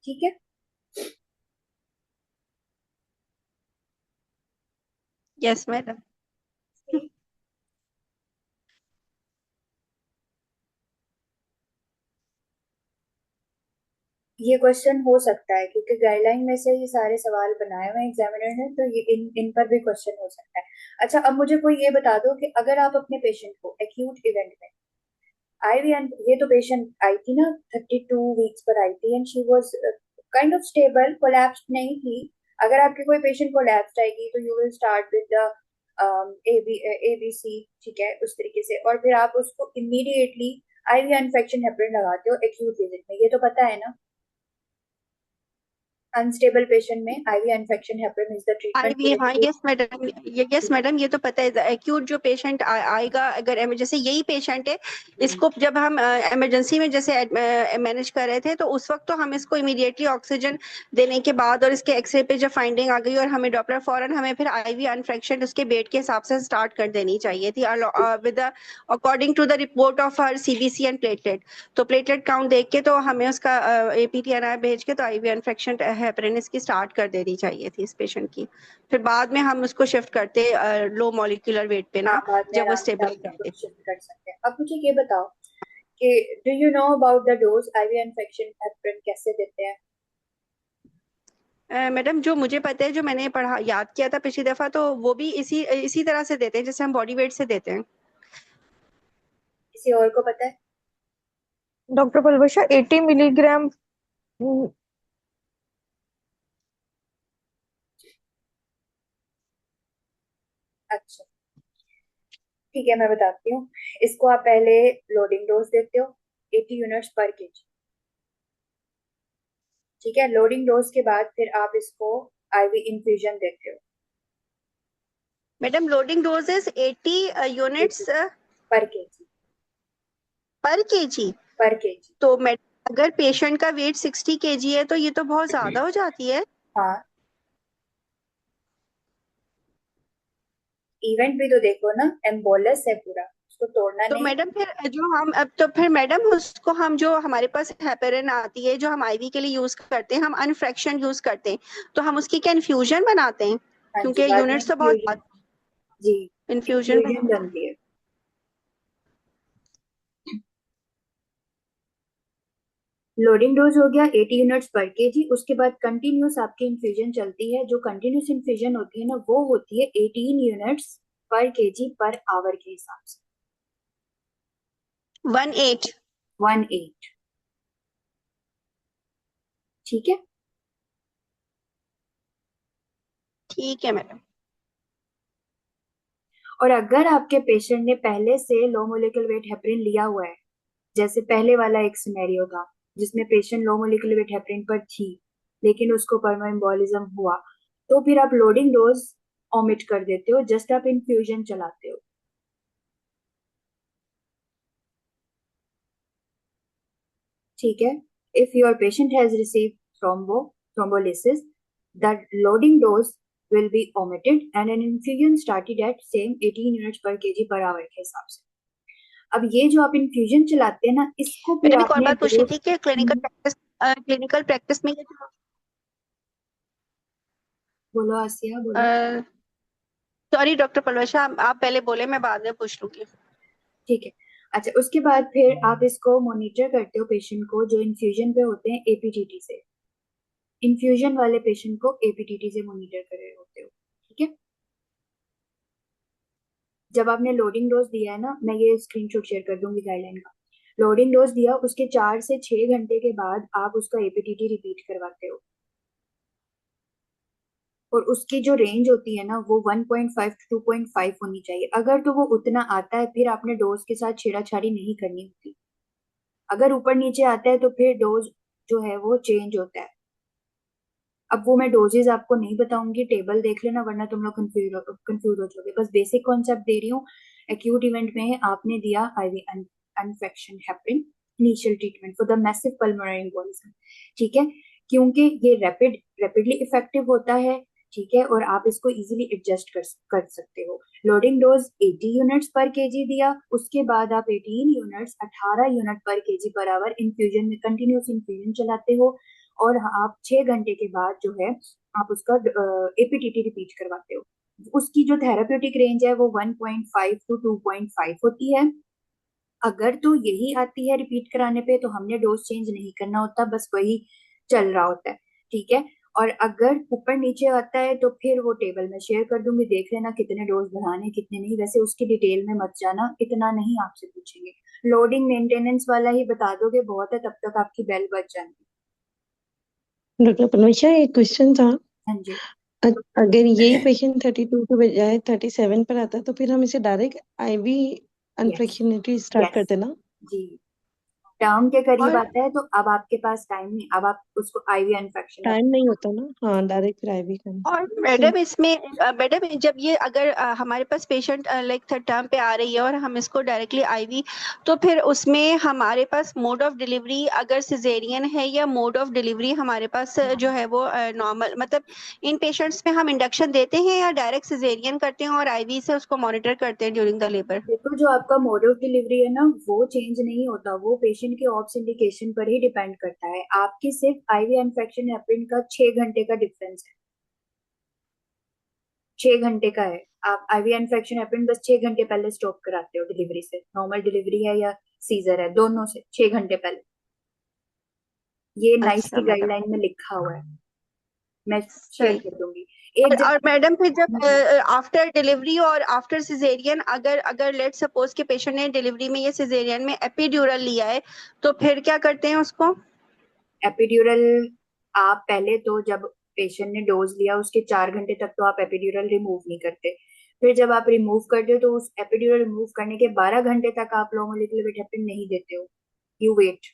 ठीक है? Yes madam. ये क्वेश्चन हो सकता है क्योंकि गाइडलाइन में से ये सारे सवाल बनाए हुए हैं एग्जामिनर ने, तो ये इन पर भी क्वेश्चन हो सकता है। अच्छा, अब मुझे कोई ये बता दो कि अगर आप अपने पेशेंट को एक्यूट इवेंट में आई, एंड ये तो पेशेंट आई थी ना, 32 वीक्स पर आई थी, and she was kind of stable, collapsed नहीं थी। अगर आपकी कोई पेशेंट कोलैप्स्ड आएगी तो you will start with the ABC, ठीक है, उस तरीके से, और फिर आप उसको इमीडिएटली आईवी इन्फेक्शन हेपरिन लगाते हो एक्यूट विजिट में, ये तो पता है ना? अनस्टेबल पेशेंट में IV infection heparin is the treatment. IV, हाँ, यस मैडम, ये तो पता है। एक्यूट जो पेशेंट आएगा, अगर जैसे यही पेशेंट है, इसको जब हम इमरजेंसी में जैसे मैनेज कर रहे थे, तो उस वक्त तो हम इसको इमीडिएटली ऑक्सीजन देने के बाद और इसके एक्सरे पे जब फाइंडिंग आ गई और हमें डॉपलर, फौरन हमें फिर आईवी इन्फेक्शन उसके बेड के हिसाब से स्टार्ट कर देनी चाहिए थी, with according to the report of her CBC and platelet. तो प्लेटलेट काउंट देख के तो हमें उसका एपीटीएनआई भेज के तो आईवी इन्फेक्शन हेपरिन इसकी स्टार्ट कर देनी चाहिए थी इस पेशेंट की। फिर बाद में हम उसको शिफ्ट करते लो मॉलिक्यूलर वेट पे ना, बाद में जब वो आराम से स्टेबल आप करते। उसको शिफ्ट कर सकते हैं। अब मुझे ये बताओ कि do you know about the dose IV infection heparin कैसे देते हैं? मैडम, जो मुझे पता है, जो मैंने पढ़ा याद किया था पिछली दफा, तो वो भी इसी तरह से देते हैं जैसे हम बॉडी वेट से देते हैं। किसी और को पता है? Doctor Palwasha 80 milligram. अच्छा, ठीक है, मैं बताती हूँ। इसको आप पहले लोडिंग डोज देते हो 80 यूनिट्स पर केजी। ठीक है, लोडिंग डोज के बाद फिर आप इसको आईवी इन्फ्यूजन देते हो madam, loading dose is 80 units पर केजी। पर केजी। पर केजी, तो मैडम, अगर पेशेंट का वेट 60 केजी है तो ये तो बहुत ज्यादा हो जाती है। हाँ। इवेंट भी तो देखो ना, एम्बोलस है पूरा, उसको तोड़ना तो नहीं। मैडम फिर जो हम अब तो फिर मैडम उसको हम जो हमारे पास हेपेरिन आती है जो हम आईवी के लिए यूज करते हैं, हम अनफ्रैक्शन यूज करते हैं, तो हम उसकी क्या इन्फ्यूजन बनाते हैं? हाँ जी, क्योंकि बाद में यूनिट्स तो बहुत इन्फ्यूजन। जी, इन्फ्यूजन इन्फ्यूजन बनती है। लोडिंग डोज हो गया 80 यूनिट्स पर केजी। उसके बाद कंटिन्यूस आपकी इन्फ्यूजन चलती है। जो कंटिन्यूस इन्फ्यूजन होती है ना, वो होती है 18 यूनिट्स पर केजी पर आवर के हिसाब से। 18। 18। ठीक है। ठीक है मैडम। और अगर आपके पेशेंट ने पहले से लो मोलिकुलर वेट हेपरिन लिया हुआ है, जैसे पहले वाला एक सिनेरियो था जिसमें पेशेंट लो मोलिकुलर वेट हेपरिन पर थी लेकिन उसको पर्मोएम्बोलिज्म हुआ, तो फिर आप लोडिंग डोज ओमिट कर देते हो, जस्ट आप इन्फ्यूजन चलाते हो। ठीक है। If your patient has receive thrombolysis, the loading dose will be omitted and an infusion started at same 18 units per kg per hour के हिसाब से। अब ये जो आप इन्फ्यूजन चलाते हैं ना, इसको फिर मैडम, एक और आपने बात पूछनी डोज। थी कि क्लिनिकल प्रैक्टिस में बोलो आसिया, बोलो। सॉरी डॉक्टर पलवशा, आप पहले बोले, मैं बाद में पूछ लूंगी। ठीक है। अच्छा, उसके बाद फिर आप इसको मॉनिटर करते हो पेशेंट को जो इन्फ्यूजन पे होते हैं एपीटीटी से। इन्फ्यूजन वाले पेशेंट को एपीटीटी से मॉनिटर कर रहे होते हो। ठीक है। जब आपने लोडिंग डोज दिया है ना, मैं ये स्क्रीनशॉट शेयर कर दूंगी गाइडलाइन का। लोडिंग डोज दिया, उसके 4 से 6 घंटे के बाद आप उसका एपीटीटी रिपीट करवाते हो। और उसकी जो रेंज होती है ना, वो 1.5 to 2.5 होनी चाहिए। अगर तो वो उतना आता है, फिर आपने डोज के साथ छेड़ाछाड़ी नहीं करनी होती। अगर ऊपर नीचे आता है तो फिर डोज जो है वो चेंज होता है। अब वो मैं डोजेज आपको नहीं बताऊंगी, टेबल देख लेना, वरना तुम लोग कंफ्यूज हो जाओगे। बस बेसिक कॉन्सेप्ट दे रही हूँ। एक्यूट इवेंट में आपने दिया IV infection heparin initial treatment for the massive pulmonary embolism. ठीक है, क्योंकि ये रैपिडली इफेक्टिव होता है। ठीक है, और आप इसको इजीली एडजस्ट कर सकते हो। लोडिंग डोज 80 यूनिट्स पर केजी दिया, उसके बाद आप 18 यूनिट्स 18 यूनिट पर केजी पर आवर इन्फ्यूजन में कंटिन्यूस इन्फ्यूजन चलाते हो। और आप 6 घंटे के बाद जो है आप उसका एपीटीटी रिपीट करवाते हो। उसकी जो थेराप्यूटिक रेंज है वो 1.5 to 2.5 होती है। अगर तो यही आती है रिपीट कराने पे, तो हमने डोज चेंज नहीं करना होता, बस वही चल रहा होता है। ठीक है। और अगर ऊपर नीचे आता है तो फिर वो टेबल में शेयर कर दूंगी, देख लेना कितने डोज बढ़ाने कितने नहीं। वैसे उसकी डिटेल में मत जाना, इतना नहीं आपसे पूछेंगे। लोडिंग मेंटेनेंस वाला ही बता दोगे बहुत है, तब तक आपकी बेल बज जाएगी। डॉक्टर पलवशा, एक क्वेश्चन था। हाँ जी। अगर यही पेशेंट 32 के बजाय 37 पर आता है तो फिर हम इसे direct IV yes, unfractionated start yes करते ना? जी। टर्म के करीब और आता है तो अब आपके पास टाइम नहीं, अब आप उसको आईवी इन्फेक्शन टाइम नहीं होता ना, हाँ डायरेक्ट फिर आईवी करना। और मैडम इसमें मैडम जब ये अगर हमारे पास पेशेंट लाइक थर्ड टर्म पे आ रही है और हम इसको डायरेक्टली आईवी, तो फिर उसमें हमारे पास मोड ऑफ डिलीवरी अगर सिजेरियन है या मोड ऑफ डिलीवरी हमारे पास जो है वो नॉर्मल, मतलब इन पेशेंट्स में हम इंडक्शन देते हैं या डायरेक्ट सिजेरियन करते हैं और आईवी से उसको मॉनिटर करते हैं ड्यूरिंग द लेबर? देखो, जो आपका मोड ऑफ डिलीवरी है ना वो चेंज नहीं होता, वो पेशेंट के ऑप्स इंडिकेशन पर ही डिपेंड करता है। आपकी सिर्फ आईवी इन्फेक्शन हेपरिन का 6 घंटे का डिफरेंस है, 6 घंटे का है। आप आईवी इन्फेक्शन हेपरिन बस 6 घंटे पहले स्टॉप कराते हो डिलीवरी से, नॉर्मल डिलीवरी है या सीजर है, दोनों से 6 घंटे पहले। ये नाइस अच्छा की मैडम, गाइडलाइन में लिखा हुआ है, मैं शेयर सही। कर दूंगी। एक और मैडम फिर जब जी, आफ्टर डिलीवरी और आफ्टर सिजेरियन अगर अगर लेट सपोज के पेशेंट ने डिलीवरी में या सिजेरियन में एपिड्यूरल लिया है तो फिर क्या करते हैं उसको? एपिड्यूरल आप पहले तो जब पेशेंट ने डोज लिया उसके 4 घंटे तक तो आप एपिड्यूरल रिमूव नहीं करते। फिर जब आप रिमूव करते हो तो उस एपिड्यूरल रिमूव करने के 12 घंटे तक आप लो मोलिकुलर वेट हेपरिन नहीं देते हो, यू वेट,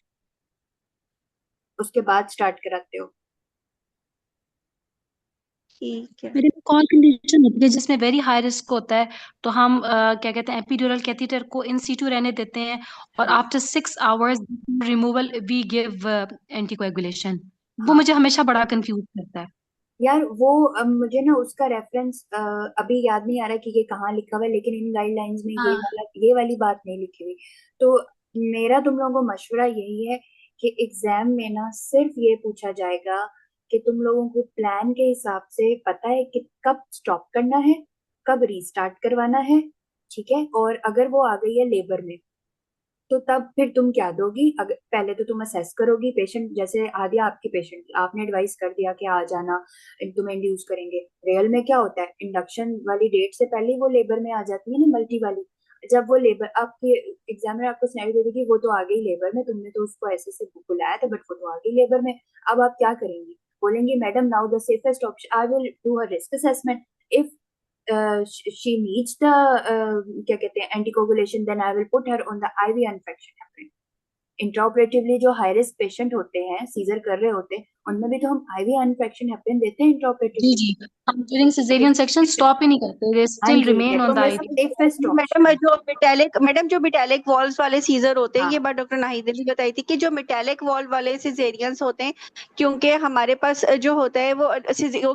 उसके बाद स्टार्ट कराते हो। ठीक है। मेरे में कौन कंडीशन होती है जिसमें वेरी हाई रिस्क होता है, तो हम क्या कहते हैं एपिड्यूरल कैथेटर को इन सीटू रहने देते हैं और हाँ after 6 hours removal we give anticoagulation. वो हाँ मुझे हमेशा बड़ा कंफ्यूज करता है। यार, वो मुझे ना उसका रेफरेंस अभी याद नहीं आ रहा कि ये कहाँ लिखा हुआ है, लेकिन इन गाइडलाइंस में हाँ, ये वाली बात नहीं लिखी हुई। तो मेरा तुम लोगों को मशवरा यही है कि एग्जाम में ना सिर्फ ये पूछा जाएगा कि तुम लोगों को प्लान के हिसाब से पता है कि कब स्टॉप करना है, कब रीस्टार्ट करवाना है, ठीक है। और अगर वो आ गई है लेबर में तो तब फिर तुम क्या दोगी? अगर पहले तो तुम असेस करोगी पेशेंट, जैसे आदिया आपकी पेशेंट थी, आपने एडवाइस कर दिया कि आ जाना, तुम्हें इंड्यूस करेंगे। रियल में क्या होता है, इंडक्शन वाली डेट से पहले ही वो लेबर में आ जाती है ना, मल्टी वाली। जब वो लेबर आपके एग्जामिनर आपको स्नैप दे देगी वो तो आ गई लेबर में, तुमने तो उसको ऐसे से बुलाया था बट वो तो आ गई लेबर में। अब आप क्या करेंगी? बोलेंगी madam now the safest option I will do her risk assessment, if she needs the क्या कहते हैं anticoagulation, then I will put her on the IV infection heparin. Intraoperatively जो हाई रिस्क पेशेंट होते हैं, सीजर कर रहे होते हैं, उनमें भी तो हम आईवी इन्फेक्शन हेपरिन देते हैं जी इंट्राऑपरेटिवली। जी, हम ड्यूरिंग सिजेरियन सेक्शन स्टॉप ही नहीं करते, दे हाँ स्टिल जी, remain that on the was IV. Safest madam option. जो मिटैलिक वॉल्व वाले सीजर होते हैं, हाँ ये बात डॉक्टर नाहिद ने भी बताई थी कि जो मिटैलिक वॉल्व वाले सिजेरियंस होते हैं, क्योंकि हमारे पास जो होता है वो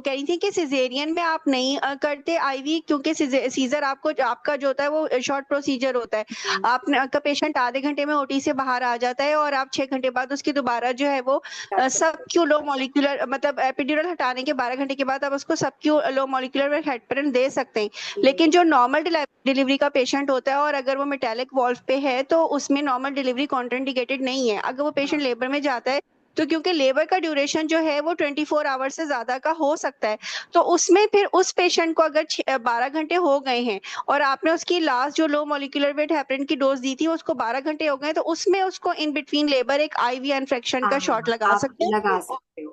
कह रही थी कि सिजेरियन में आप नहीं करते आईवी, क्योंकि सीजर आपको आपका जो होता है वो शॉर्ट प्रोसीजर होता है। आपका पेशेंट आधे घंटे में ओटी से बाहर आ जाता है और आप 6 घंटे बाद उसकी दोबारा जो है वो सब क्यू लो मॉलिक्यूलर, मतलब एपिड्यूरल हटाने के 12 घंटे के बाद आप उसको सब क्यू लो मॉलिक्यूलर हेपरिन दे सकते हैं। लेकिन जो नॉर्मल डिलीवरी का पेशेंट होता है और अगर वो मेटालिक वॉल्व पे है तो उसमें नॉर्मल डिलीवरी कॉन्ट्राइंडिकेटेड नहीं है। अगर वो पेशेंट लेबर में जाता है तो क्योंकि लेबर का ड्यूरेशन जो है वो 24 आवर्स से ज्यादा का हो सकता है, तो उसमें फिर उस पेशेंट को अगर 12 घंटे हो गए हैं और आपने उसकी लास्ट जो लो मॉलिक्यूलर वेट हेपरिन की डोज दी थी उसको 12 घंटे हो गए, तो उसमें उसको इन बिटवीन लेबर एक आईवी इन्फेक्शन का शॉट लगा आप सकते लगा हैं। सकते हो।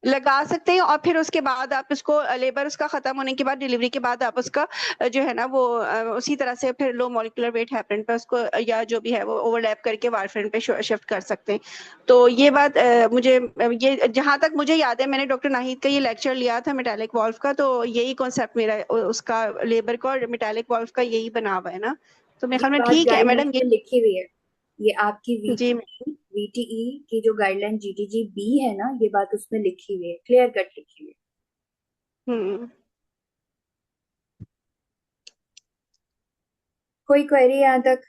और फिर उसके बाद आप उसको लेबर उसका खत्म होने के बाद डिलीवरी के बाद आप उसका जो है ना वो उसी तरह से फिर लो मॉलिक्यूलर वेट हेपरिन पे उसको या जो भी है वो ओवरलैप करके वारफेरिन पे शिफ्ट कर सकते हैं। तो ये बात मुझे ये जहां तक मुझे याद है मैंने डॉक्टर नाहिद का ये लेक्चर लिया था मेटालिक वॉल्व का, तो यही कॉन्सेप्ट मेरा उसका लेबर का और मेटालिक वॉल्व का यही बना हुआ है ना, तो मेरे ये ख्याल में बात ठीक है गाइडलाइन मैडम में ये। लिखी हुई है, ये आपकी जी वीटीई की जो गाइडलाइन जीटीजी बी है ना, ये बात उसमें लिखी हुई है, क्लियर कट लिखी हुई है। हम्म। कोई क्वेरी यहाँ तक?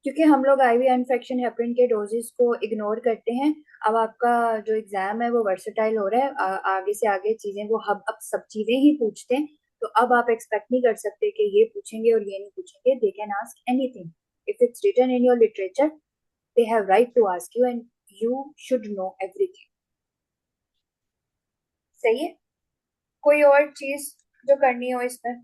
क्योंकि हम लोग आईवी इन्फेक्शन हेपरिन के डोजेस को इग्नोर करते हैं। अब आपका जो एग्जाम है वो वर्सेटाइल हो रहा है, आगे से आगे चीजें वो अब सब चीजें ही पूछते हैं। तो अब आप एक्सपेक्ट नहीं कर सकते कि ये पूछेंगे और ये नहीं पूछेंगे। They can ask anything if it's written in your literature, they have right to ask you and you should know everything. सही है? कोई और चीज जो करनी हो इसमें?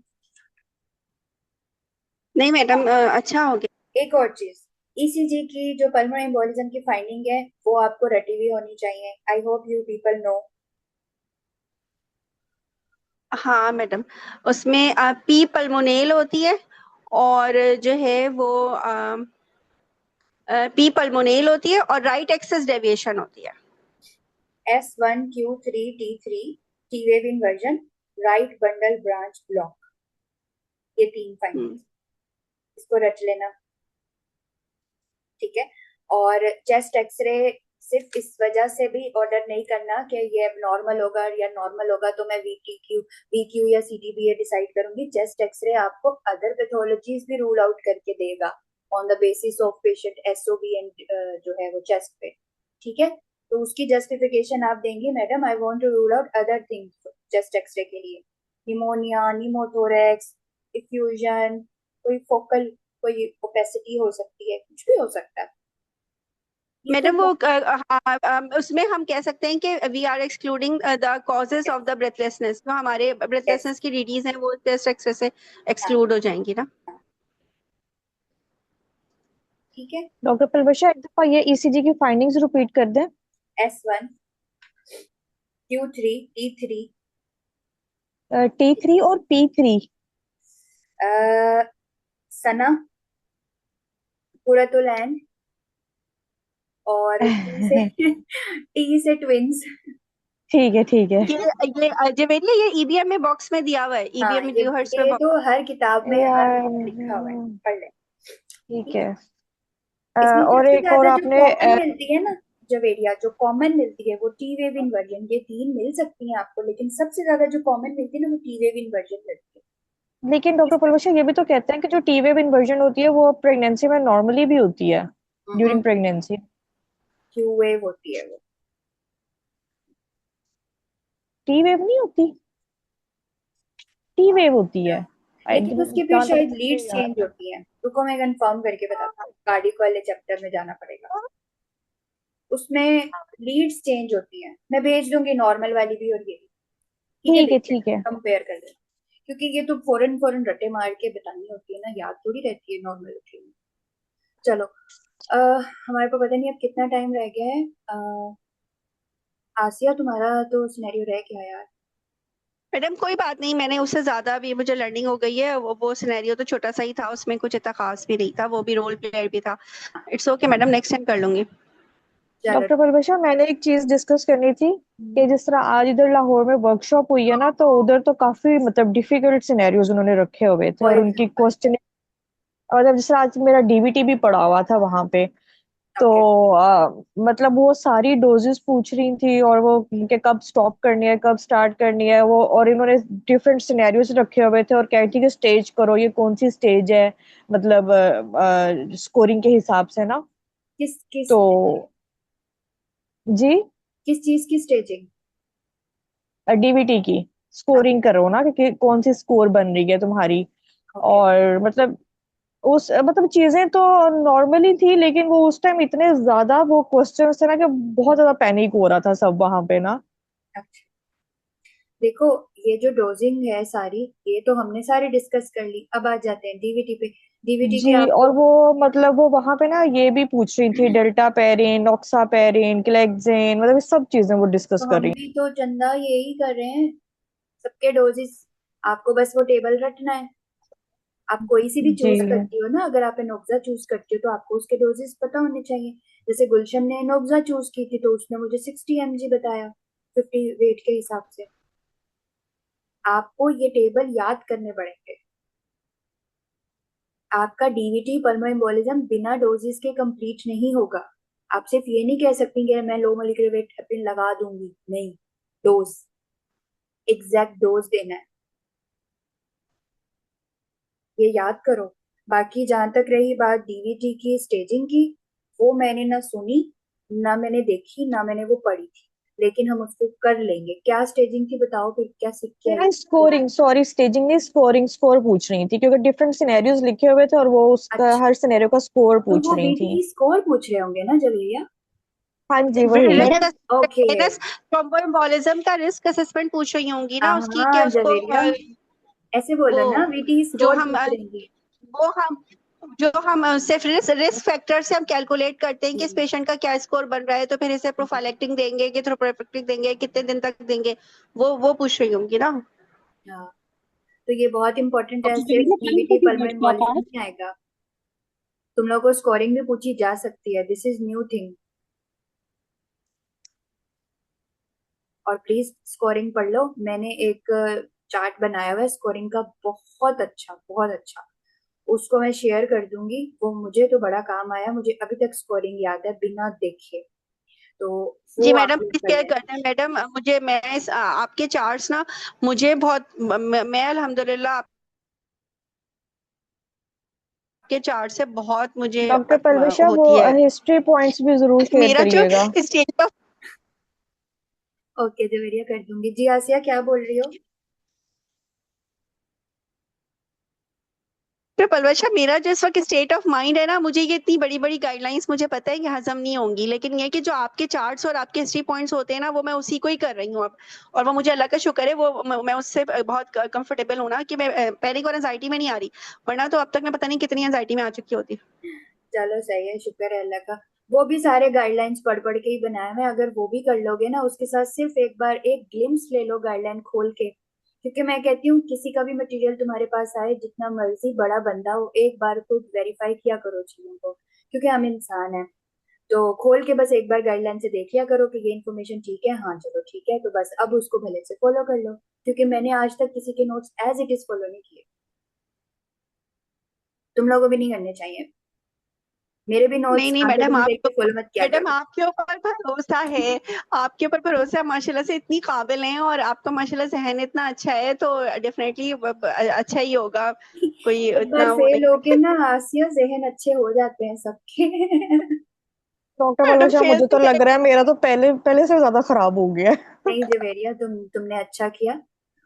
नहीं मैडम, अच्छा हो गया। एक और चीज, ईसीजी की जो पल्मोनरी एम्बोलिज्म की फाइंडिंग है वो आपको रटी हुई होनी चाहिए। I hope you people know. हाँ मैडम, उसमें पी पल्मोनेल होती है और जो है वो पी पल्मोनेल होती है और राइट एक्सेस डेविएशन होती है। S1Q3T3 T wave inversion, right bundle branch block, ये 3 फाइंडिंग्स, इसको रट लेना, ठीक है। और चेस्ट एक्सरे सिर्फ इस वजह से भी ऑर्डर नहीं करना कि ये अब नॉर्मल होगा या नॉर्मल होगा तो मैं वीक्यू या सीटीबीए डिसाइड करूंगी। चेस्ट एक्सरे आपको अदर पैथोलॉजीज भी रूल आउट करके देगा on the basis of patient SOB and जो है वो चेस्ट पे, ठीक है। तो उसकी जस्टिफिकेशन आप देंगी, madam I want to rule out other things chest x-ray के लिए, निमोनिया, निमोथोरेक्स, इफ्यूजन, कोई फोकल, कोई ओपेसिटी हो सकती है, कुछ भी हो सकता है। मैडम वो उसमें हम कह सकते हैं कि we are excluding the causes of the breathlessness, जो हमारे ब्रेथलेसनेस की डिजीज हैं वो चेस्ट एक्सरे से एक्सक्लूड हो जाएंगी ना, ठीक है। डॉक्टर पलवशा एक दफा ये ईसीजी की फाइंडिंग्स रिपीट कर दें। S1Q3T3 T3 और P3 सना, पुरातोलैंड, और टी से ट्विंस। ठीक है ठीक है। ये जवेरिया ये ईबीएम में बॉक्स में दिया हुआ है, हाँ, ईबीएम ये ड्यूहर्ट्ज में तो हर किताब में लिखा हुआ है, यार पढ़ ले। ठीक है। इसमें और सबसे एक और ज्यादा जो आपने कॉमन मिलती है ना जवेरिया, जो कॉमन मिलती है वो टी वेव इन्वर्जन, ये 3 मिल सकती हैं आपको, लेकिन सबसे ज्यादा जो कॉमन मिलती है ना वो टी वेव इन्वर्जन मिलती है। लेकिन डॉक्टर पलवशा ये भी तो कहते हैं कि जो टी वेव इन्वर्जन होती है वो प्रेगनेंसी में नॉर्मली भी होती है ड्यूरिंग प्रेगनेंसी। क्यू वेव होती है वो, टी वेव नहीं होती, टी वेव होती है। लेकिन उसकी फिर जहाँ तक शायद मुझे लीड्स याद चेंज होती हैं। रुको मैं कंफर्म करके बताता हूँ, कार्डियक वाले चैप्टर में जाना पड़ेगा, उसमें लीड्स चेंज होती हैं। मैं भेज दूंगी नॉर्मल वाली भी और ये भी, ठीक है, ठीक है देख ठीक है। कंपेयर कर लेना, क्योंकि ये तो फौरन फौरन रटे मार के बतानी होती है ना, याद थोड़ी रहती है नॉर्मल में। चलो हमारे को पता नहीं अब कितना टाइम रह गया है। आसिया तुम्हारा तो सिनेरियो रह गया यार। मैडम कोई बात नहीं, मैंने उससे ज्यादा भी मुझे लर्निंग हो गई है, वो सिनेरियो तो छोटा सा ही था, उसमें कुछ इतना खास भी नहीं था, वो भी रोल प्लेयर भी था। It's okay madam, next time कर लूंगी। चलो डॉक्टर पलवशा मैंने एक चीज डिस्कस करनी थी कि जिस तरह आज इधर लाहौर में वर्कशॉप हुई है ना, तो उधर तो काफी मतलब डिफिकल्ट सिनेरियोज उन्होंने रखे हुए थे फॉर और उनकी एग्जाम्पल, क्वेश्चन मतलब जिस तरह आज मेरा डीबीटी भी पड़ा हुआ था वहां पे, तो ओके, मतलब वो सारी डोजेस पूछ रही थी और वो कि कब स्टॉप करनी है कब स्टार्ट करनी है वो, और इन्होंने डिफरेंट सिनेरियोज रखे हुए थे और कह रही थी कि स्टेज करो, ये कौन सी स्टेज है मतलब स्कोरिंग के हिसाब से ना। किस किस तो जी किस चीज की स्टेजिंग? डीबीटी की स्कोरिंग करो ना कि कौन सी स्कोर बन रही है तुम्हारी। ओके, और मतलब उस मतलब चीजें तो नॉर्मली थी, लेकिन वो उस टाइम इतने ज्यादा वो क्वेश्चंस थे ना कि बहुत ज्यादा पैनिक हो रहा था सब वहां पे ना। अच्छा देखो, ये जो डोजिंग है सारी, ये तो हमने सारी डिस्कस कर ली। अब आ जाते हैं डीवीटी पे। डीवीटी पे जी और आपको वो मतलब वो वहां पे ना ये भी पूछ रही थी डेल्टा पेरिन, नोक्सा पेरिन, क्लेक्सेन, मतलब ये सब चीजें वो डिस्कस तो कर हम रही भी तो चंदा यही कर रहे हैं, सबके डोजेस, आपको बस वो टेबल रटना है। आप कोई सी भी थी। चूज जी करती हो ना, अगर आप एनोक्सा चूज करती हो तो आपको उसके डोजेस पता होने चाहिए। जैसे गुलशन ने एनोक्सा चूज की थी तो उसने मुझे 60 mg बताया 50 वेट के हिसाब से। आपको ये टेबल याद करने पड़ेंगे। आपका डीवीटी पल्मोएम्बोलिज्म बिना डोजेस के कंप्लीट नहीं होगा। आप सिर्फ ये नहीं कह सकती कि मैं लो मोलिकुलर वेट हेपेरिन लगा दूंगी, नहीं, डोज, एग्जैक्ट डोज देना है, ये याद करो। बाकी जहां तक रही बात डीवीटी की स्टेजिंग की, वो मैंने ना सुनी, ना मैंने देखी, ना मैंने वो पढ़ी थी, लेकिन हम उसको कर लेंगे। क्या स्टेजिंग थी बताओ फिर, क्या सीख के आई? स्कोरिंग, सॉरी स्टेजिंग नहीं, स्कोरिंग, स्कोर पूछ रही थी क्योंकि डिफरेंट सिनेरियोज लिखे हुए थे और वो उसका अच्छा, हर सिनेरियो का स्कोर तो पूछ वो रही थी। वीटी स्कोर पूछ रहे होंगे ना जवेरिया? हाँ जी वही। मैडम ओके, थ्रोम्बोएम्बोलिज्म का रिस्क असेसमेंट पूछ रही होंगी ना उसकी, कि हाँ उसको जवेरिया, ऐसे वो बोलो ना, वीटी जो स्कोर हम पूछ रही वो हम जो हम सिर्फ रिस्क फैक्टर से हम कैलकुलेट करते हैं कि इस थी। पेशेंट का क्या स्कोर बन रहा है, तो फिर इसे प्रोफाइलेक्टिंग देंगे कि थ्रोम्बोप्रोफिलेक्टिक देंगे, कितने दिन तक देंगे, वो पूछ रही होंगी ना। हाँ, तो ये बहुत इंपॉर्टेंट है, डॉक्टर सिर्फ जवेरिया टाइम डीवीटी का भी पल्मोनरी पूछ पाता एम्बोलिज्म है। नहीं आएगा, तुम लोगों को स्कोरिंग भी पूछी जा सकती है, दिस इज न्यू थिंग। और प्लीज स्कोरिंग पढ़ लो, मैंने एक चार्ट बनाया हुआ है स्कोरिंग का, बहुत अच्छा बहुत अच्छा, उसको मैं शेयर कर दूंगी, वो मुझे तो बड़ा काम आया, मुझे अभी तक स्कोरिंग याद है बिना देखे, तो जी वो आप मैडम लोग प्लीज कर शेयर लेना। करना है मैडम, मुझे मैं आपके चार्ट्स ना मुझे बहुत मैं अल्हम्दुलिल्लाह आपके चार्ट से बहुत मुझे डॉक्टर पलविशा वो होती है हिस्ट्री पॉइंट्स भी जरूर शेयर मेरा जो करिएगा। स्टेज ऑफ ओके जवेरिया कर दूंगी। जी आसिया क्या बोल रही हो? पलवशा, मेरा जो इस वक्त स्टेट ऑफ माइंड है ना, मुझे ये इतनी बड़ी बड़ी गाइडलाइंस मुझे पता है कि हजम नहीं होंगी, लेकिन ये कि जो आपके चार्ट्स और आपके हिस्ट्री पॉइंट्स होते हैं ना, वो मैं उसी को ही कर रही हूँ अब, और वो मुझे अल्लाह का शुक्र है, वो मैं उससे बहुत कंफर्टेबल हूँ ना, कि मैं पैनिक और एंजाइटी में नहीं आ रही, वरना तो अब तक मैं पता नहीं कितनी एंजाइटी में आ चुकी होती। चलो सही है, शुक्र है अल्लाह का। वो भी सारे गाइडलाइंस पढ़ पढ़ के ही बनाए हुए हैं, अगर वो भी कर लोगे ना, उसके साथ सिर्फ एक बार एक ग्लिम्स ले लो गाइडलाइन खोल के, क्योंकि मैं कहती हूँ किसी का भी मटेरियल तुम्हारे पास आए, जितना मर्जी बड़ा बंदा हो, एक बार खुद वेरीफाई किया करो चीजों को, क्योंकि हम इंसान हैं। तो खोल के बस एक बार गाइडलाइन से देख लिया करो कि ये इन्फॉर्मेशन ठीक है, हाँ चलो ठीक है, तो बस अब उसको भले से फॉलो कर लो, क्योंकि मैंने आज तक किसी के notes as it is follow नहीं किए, तुम लोगों को भी नहीं करने चाहिए, मेरे भी नहीं नोट्स नहीं आंखें मैडम, बंद आप देख के फॉलो मत किया मैडम करो। आपके ऊपर भरोसा है, आपके ऊपर भरोसा है, माशाल्लाह से इतनी काबिल हैं, और आपका माशाल्लाह जहन इतना अच्छा है, तो डेफिनेटली अच्छा ही होगा, कोई एक बार इतना वो फेल नहीं होके ना आसिया, जहन अच्छे हो जाते हैं सबके। डॉक्टर मैडम पलविशा फेल मुझे तो तो लग रहा है मेरा तो पहले पहले से ज्यादा खराब हो गया है। नहीं जवेरिया, तुमने अच्छा किया,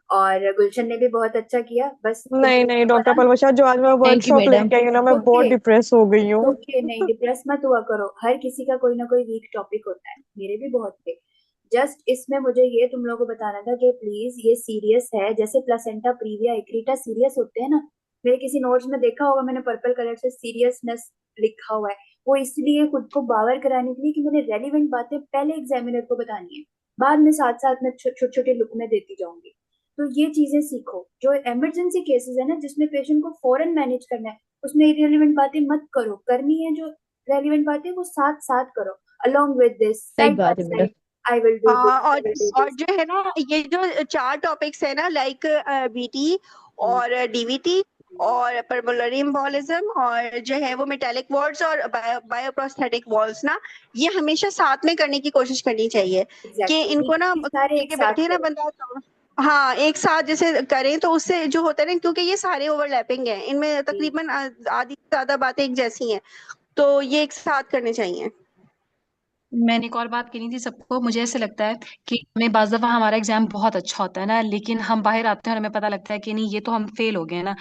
और गुलशन ने भी बहुत अच्छा किया, बस तुम नहीं नहीं डॉक्टर पता पलविशा, जो आज मैं Thank you, वर्कशॉप madam. लेके आई हूँ ना, मैं बहुत ओके, डिप्रेस हो गई हूँ। ओके नहीं डिप्रेस मत हुआ करो, हर किसी का कोई ना कोई वीक टॉपिक होता है, मेरे भी बहुत थे। जस्ट इसमें मुझे ये तुम लोगों को बताना था कि प्लीज ये सीरियस है, जैसे प्लेसेंटा प्रीविया एक्रीटा सीरियस होते हैं ना, मेरे किसी नोट्स में देखा होगा मैंने पर्पल कलर से सीरियसनेस लिखा हुआ है, वो इसलिए खुद को बावर कराने के लिए कि मैंने रेलिवेंट बातें पहले एग्जामिनर को बतानी है, बाद में साथ साथ में छोटे छोटे लुक में देती जाऊंगी। तो ये चीजें सीखो, जो इमरजेंसी केसेस है ना, जिसमें पेशेंट को फौरन मैनेज करना है, उसमें इरेलीवेंट बातें मत करो, करनी है जो रेलिवेंट बातें वो साथ साथ करो, along with this सही side by बात है madam. side, I will do this, हाँ, I will do और this। जो है ना, ये जो चार टॉपिक्स है ना, लाइक बीटी और डीवीटी और पल्मोनरी एम्बोलिज्म और जो है वो मेटालिक वॉल्स और बायोप्रोस्थेटिक वॉल्स ना, ये हमेशा साथ में करने की कोशिश करनी चाहिए, कि एग्जैक्टली इनको ना ये सारे एक लेके साथ बैठे ना करो। बंदा, तो हाँ एक साथ जैसे करें तो उससे जो होता है ना, क्योंकि ये सारे ओवरलैपिंग हैं, इनमें तकरीबन आधी से ज्यादा बातें एक जैसी हैं, तो ये एक साथ करने चाहिए। मैंने एक और बात कहनी थी सबको। मुझे ऐसे लगता है कि हमें बाज़ दफ़ा हमारा एग्जाम बहुत अच्छा होता है ना, लेकिन हम बाहर आते हैं और हमें पता लगता है कि नहीं, ये तो हम फेल हो गए ना।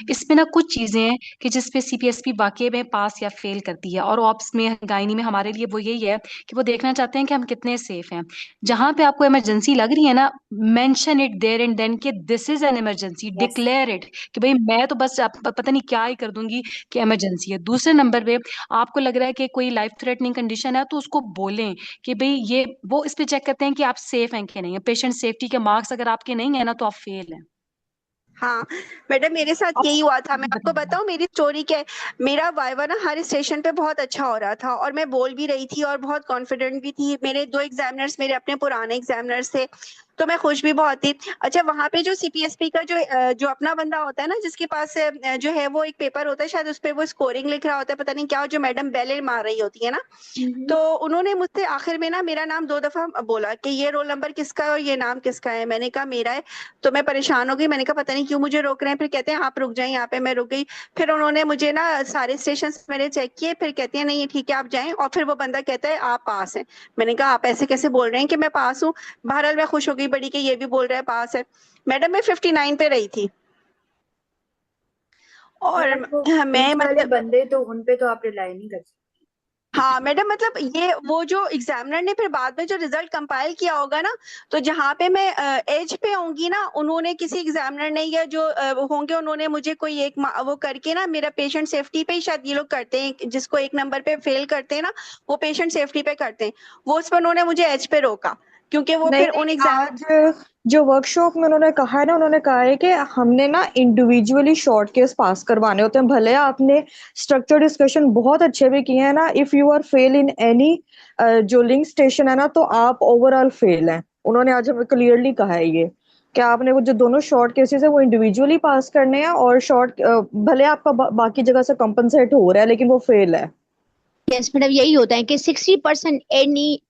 इसमें ना कुछ चीजें हैं कि जिसपे सीपीएसपी वाकई में पास या फेल करती है, और ऑप्स में गायनी में हमारे लिए वो यही है कि वो देखना चाहते हैं कि हम कितने सेफ हैं। जहां पे आपको इमरजेंसी लग रही है ना, mention it there and then कि this is an emergency, yes, declare it कि भाई मैं तो बस पता नहीं क्या ही कर दूंगी कि इमरजेंसी है। दूसरे नंबर पे आपको लग रहा है कि कोई लाइफ थ्रेटनिंग कंडीशन है, तो उसको बोलें कि भाई ये वो इस पे चेक करते हैं कि आप सेफ हैं कि नहीं है। पेशेंट सेफ्टी के मार्क्स अगर आपके नहीं है ना, तो आप फेल हैं। हाँ मैडम, मेरे साथ आप यही हुआ था, मैं आपको बताइए। बताऊं मेरी स्टोरी क्या है। मेरा वाइवा ना हर स्टेशन पे बहुत अच्छा हो रहा था, और मैं बोल भी रही थी और बहुत कॉन्फिडेंट भी थी, मेरे दो एग्जामिनर्स मेरे अपने पुराने एग्जामिनर्स थे, तो मैं खुश भी बहुत थी। अच्छा, वहां पे जो सीपीएसपी का जो अपना बंदा होता है ना, जिसके पास जो है वो एक पेपर होता है, शायद उस पे वो स्कोरिंग लिख रहा होता है, पता नहीं क्या, जो मैडम बेल मार रही होती है ना, तो उन्होंने मुझसे आखिर में ना मेरा नाम 2 दफा बोला कि ये रोल नंबर किसका है और ये नाम किसका है। मैंने कहा मेरा है, तो मैं परेशान हो गई, मैंने कहा पता नहीं क्यों मुझे रोक रहे हैं। फिर कहते हैं आप रुक जाएं यहाँ पे, मैं रुक गई। फिर उन्होंने मुझे ना सारे स्टेशन मेरे चेक किए, फिर कहते हैं नहीं ये ठीक है आप जाएं, और फिर वो बंदा कहता है आप पास हैं। मैंने कहा आप ऐसे कैसे बोल रहे हैं कि मैं पास हूँ। बहरहाल मैं खुश हो गई बड़ी कि ये भी बोल रहा है पास है। मैडम मैं 59 पे रही थी, और यार वो मैं बीच वाले मतलब बंदे तो उन पे तो आप रिलाई नहीं कर सकते। हाँ मैडम, मतलब ये वो जो एग्जामिनर ने फिर बाद में जो रिजल्ट कंपाइल किया होगा ना, तो जहाँ पे मैं एज पे होंगी ना, उन्होंने किसी एग्जामिनर ने या जो वो होंगे, उन्होंने मुझे कोई एक वो करके ना, मेरा पेशेंट सेफ्टी पे ही शायद ये लोग करते हैं, जिसको एक नंबर पे फेल करते हैं ना, वो पेशेंट सेफ्टी पे करते हैं, वो उस पर उन्होंने मुझे एज पे रोका, क्योंकि वो नहीं फिर उन नहीं, एग्जाम आज जो वर्कशॉप में उन्होंने कहा है ना, उन्होंने कहा है कि हमने ना इंडिविजुअली शॉर्ट केस पास करवाने होते हैं। भले आपने स्ट्रक्चर डिस्कशन बहुत अच्छे भी किए हैं ना, if you are fail in any जो लिंक स्टेशन है ना, तो आप ओवरऑल फेल हैं। उन्होंने आज हमें क्लियरली कहा है ये कि आपने वो जो दोनों शॉर्ट केसेस है वो इंडिविजुअली पास करने हैं, और शॉर्ट भले आपका बाकी जगह से कंपनसेट हो रहा है लेकिन वो फेल है। यस मैडम, यही होता है कि 60% एनी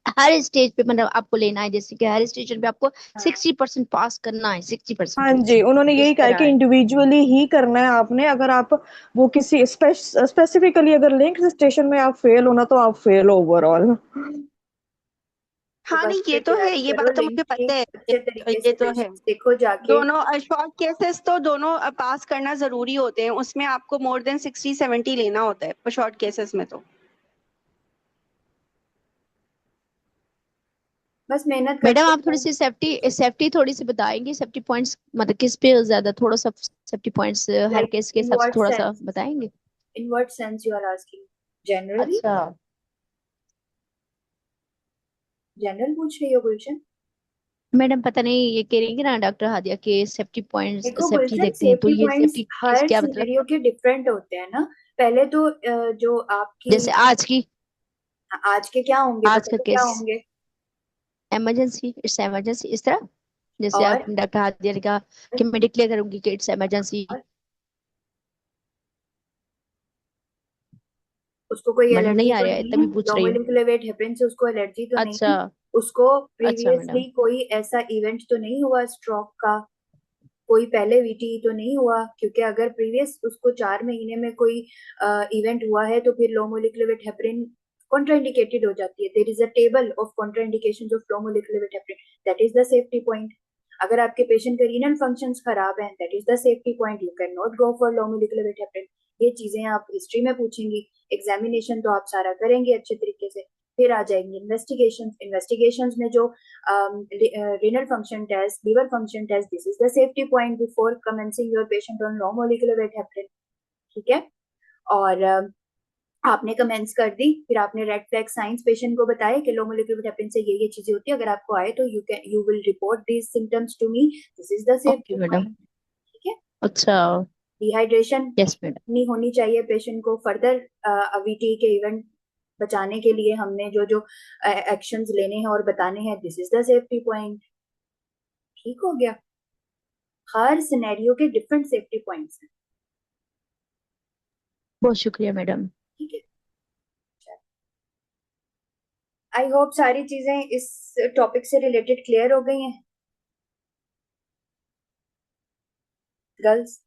हर स्टेज पे मतलब आपको लेना है, जैसे कि हर स्टेशन पे आपको 60% पास करना है, 60%। हाँ जी, उन्होंने यही इस कहा है तरह कि है। इंडिविजुअली ही करना है आपने। अगर आप वो किसी स्पेसिफिकली अगर लिंक स्टेशन में आप फेल होना, तो आप फेल ओवरऑल। तो हाँ बस नहीं, ये फिर तो है, तैयारी ये करो, बात तो लिंक मुझे की पता है। अच्छे तरीके ये से तो है, पेशेंट्स देखो जाके। दोनों शॉर्ट केसेस तो दोनों पास करना जरूरी होते हैं, उसमें आपको मोर देन 60-70 लेना होता है शॉर्ट केसेस में। तो बस मेहनत मैडम करते आप थोड़ी रहो। सी सेफ्टी थोड़ी सी बताएंगी, सेफ्टी पॉइंट्स मतलब किस पे ज्यादा, थोड़ा सा सेफ्टी पॉइंट्स हर लाइक केस के इन हिसाब से व्हाट थोड़ा सा सेंस? बताएंगे। In what sense you are asking? Generally? अच्छा जनरल पूछ रही हो गुलशन? मैडम, पता नहीं ये कह रही है ना डॉक्टर हादिया के सेफ्टी पॉइंट्स, देखो सेफ्टी गुलशन, देखते हैं, तो सेफ्टी ये पॉइंट्स सेफ्टी किस हर क्या मतलब, सिनेरियो के डिफरेंट होते हैं ना। पहले तो जो आपकी जैसे आज की, आज के क्या होंगे, आज पता का तो क्या केस होंगे। इमरजेंसी, इट्स इमरजेंसी, इस तरह जैसे और आप डॉक्टर हादिया ने कहा कि मैं डिक्लेयर करूंगी कि इट्स इमरजेंसी। और उसको कोई मैडम नहीं एलर्जी आ तो रहा है नहीं है, तभी पूछ लो रही हूँ। मोलिकुलर वेट हेपरिन से उसको एलर्जी तो नहीं अच्छा है। उसको अच्छा मैडम। प्रीवियसली कोई ऐसा इवेंट तो नहीं हुआ स्ट्रोक का, कोई पहले वीटी तो नहीं हुआ, क्योंकि अगर प्रीवियस उसको 4 महीने में कोई इवेंट हुआ है तो फिर low molecular weight heparin contraindicated हो जाती है। There is a table of contraindications of low molecular weight heparin, that is the safety point. अगर आपके पेशेंट के रीनल फंक्शंस खराब हैं, that is the safety point, you can not go for low molecular weight heparin. ये चीजें आप history में पूछेंगी, examination तो आप सारा करेंगे अच्छे तरीके से। फिर आ जाएंगे इन्वेस्टिगेशन। इन्वेस्टिगेशन में जो renal function test, liver function test, this is the safety point before commencing your patient on low molecular weight heparin। ठीक है? और आपने कमेंट्स कर दी, फिर आपने रेड फ्लैग साइंस पेशेंट को बताया कि लो मोलिकुलर वेट हेपरिन से ये चीजें होती है, अगर आपको आए तो you will report these symptoms to me, this is the okay safety madam. Point. ठीक है? अच्छा डिहाइड्रेशन यस मैडम। नहीं होनी चाहिए पेशेंट को। फर्दर वीटी के इवेंट बचाने के लिए हमने जो जो एक्शंस लेने हैं और बताने हैं, this is the safety point. ठीक हो गया? हर सिनेरियो के डिफरेंट सेफ्टी पॉइंट्स हैं। बहुत शुक्रिया मैडम। ठीक है? आई होप सारी चीजें इस टॉपिक से रिलेटेड क्लियर हो गई हैं गर्ल्स।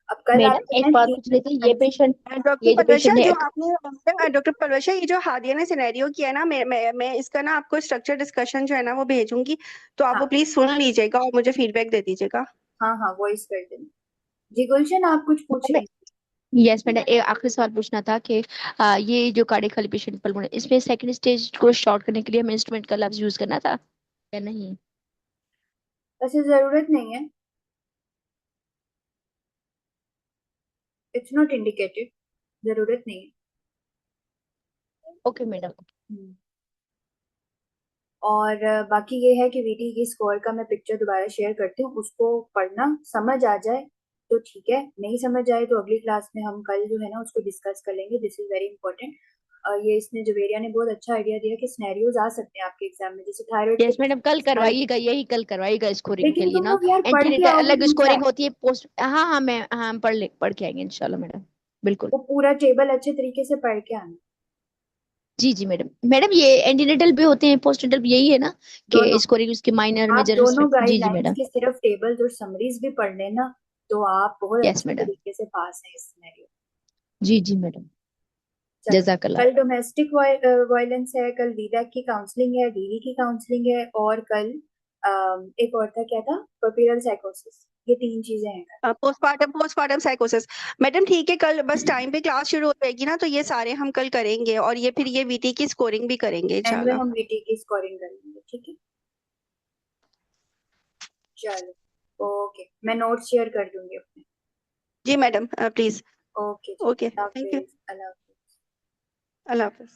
अब कल मैडम आपके एक हैं बात ठीक। पूछ रही थी, हाँ ये जी। पेशेंट, डॉक्टर ये जो परवैशा, पेशेंट है जो आपने डॉक्टर परवैशा, ये जो हादिया ने सिनेरियो किया है ना, मैं इसका ना आपको स्ट्रक्चर डिस्कशन जो है ना वो भेजूंगी, तो आप हाँ वो प्लीज सुन लीजिएगा और मुझे फीडबैक दे दीजिएगा। हाँ हाँ, वॉइस कर देना। जी गुलशन, आप कुछ पूछ रही थी? यस मैडम, एक आखिरी सवाल पूछना था कि ये जो कार्डियक वाली पेशेंट पल्मोनरी, इसमें सेकंड स्टेज को शॉर्ट करने के लिए हमें इंस्ट्रूमेंट का लफ्ज यूज करना था या नहीं? वैसे जरूरत नहीं है, इट्स नॉट इंडिकेटेड, जरूरत नहीं है। Okay madam. हम्म। और बाकी ये है कि वीटी की स्कोर का मैं पिक्चर दोबारा शेयर करती हूँ, उसको पढ़ना, समझ आ जाए तो ठीक है, नहीं समझ आए तो अगली क्लास में हम कल जो है ना उसको डिस्कस कर लेंगे। This is very important. ये इसने जवेरिया ने बहुत अच्छा आइडिया दिया कि सिनेरियोज आ सकते हैं आपके एग्जाम में, जैसे थायराइड के यस मैडम, कल करवाइएगा, यही कल करवाइएगा स्कोरिंग के लेकिन लिए तुम ना। लोग यार पढ़ के एंटीनेटल आओगे अलग दूसरा, स्कोरिंग होती है, पोस्ट, हाँ हाँ मैं, हाँ हम पढ़ के आएंगे इंशाल्लाह मैडम, बिल्कुल। वो पूरा टेबल अच्छे तरीके से पढ़ के आना। जी जी मैडम। मैडम ये एंटीनेटल भी होते हैं, पोस्ट नेटल भी, यही है ना कि दोनों, स्कोरिंग उसके माइनर आप मेजर? दोनों जी जी गाइडलाइंस मैडम। के सिर्फ टेबल्स और समरीज भी पढ़ लेना, तो आप बहुत यस अच्छे मैडम। तरीके से पास हैं इस सिनेरियो। जी जी मैडम। चलो, जजाकल्ला। कल डोमेस्टिक वायलेंस है, कल डीडैक की काउंसलिंग है, डीवी की काउंसलिंग है, और कल एक और था, क्या था, पर्पिरल साइकोसिस। ये 3 चीजें हैं कल। पोस्टमार्टम साइकोसिस। मैडम ठीक है, कल बस टाइम पे क्लास शुरू हो जाएगी ना, तो ये सारे हम कल करेंगे, और ये फिर ये वीटी की स्कोरिंग भी करेंगे एंड में इंशाल्लाह। हम वीटी की स्कोरिंग करेंगे। ठीक है? चलो ओके, मैं नोट शेयर कर दूंगी अपने। जी मैडम, प्लीज। ओके जी, ओके, अल्लाह थैंक यू। हाफिज, अल्लाह हाफिज। अल्लाह हाफिज।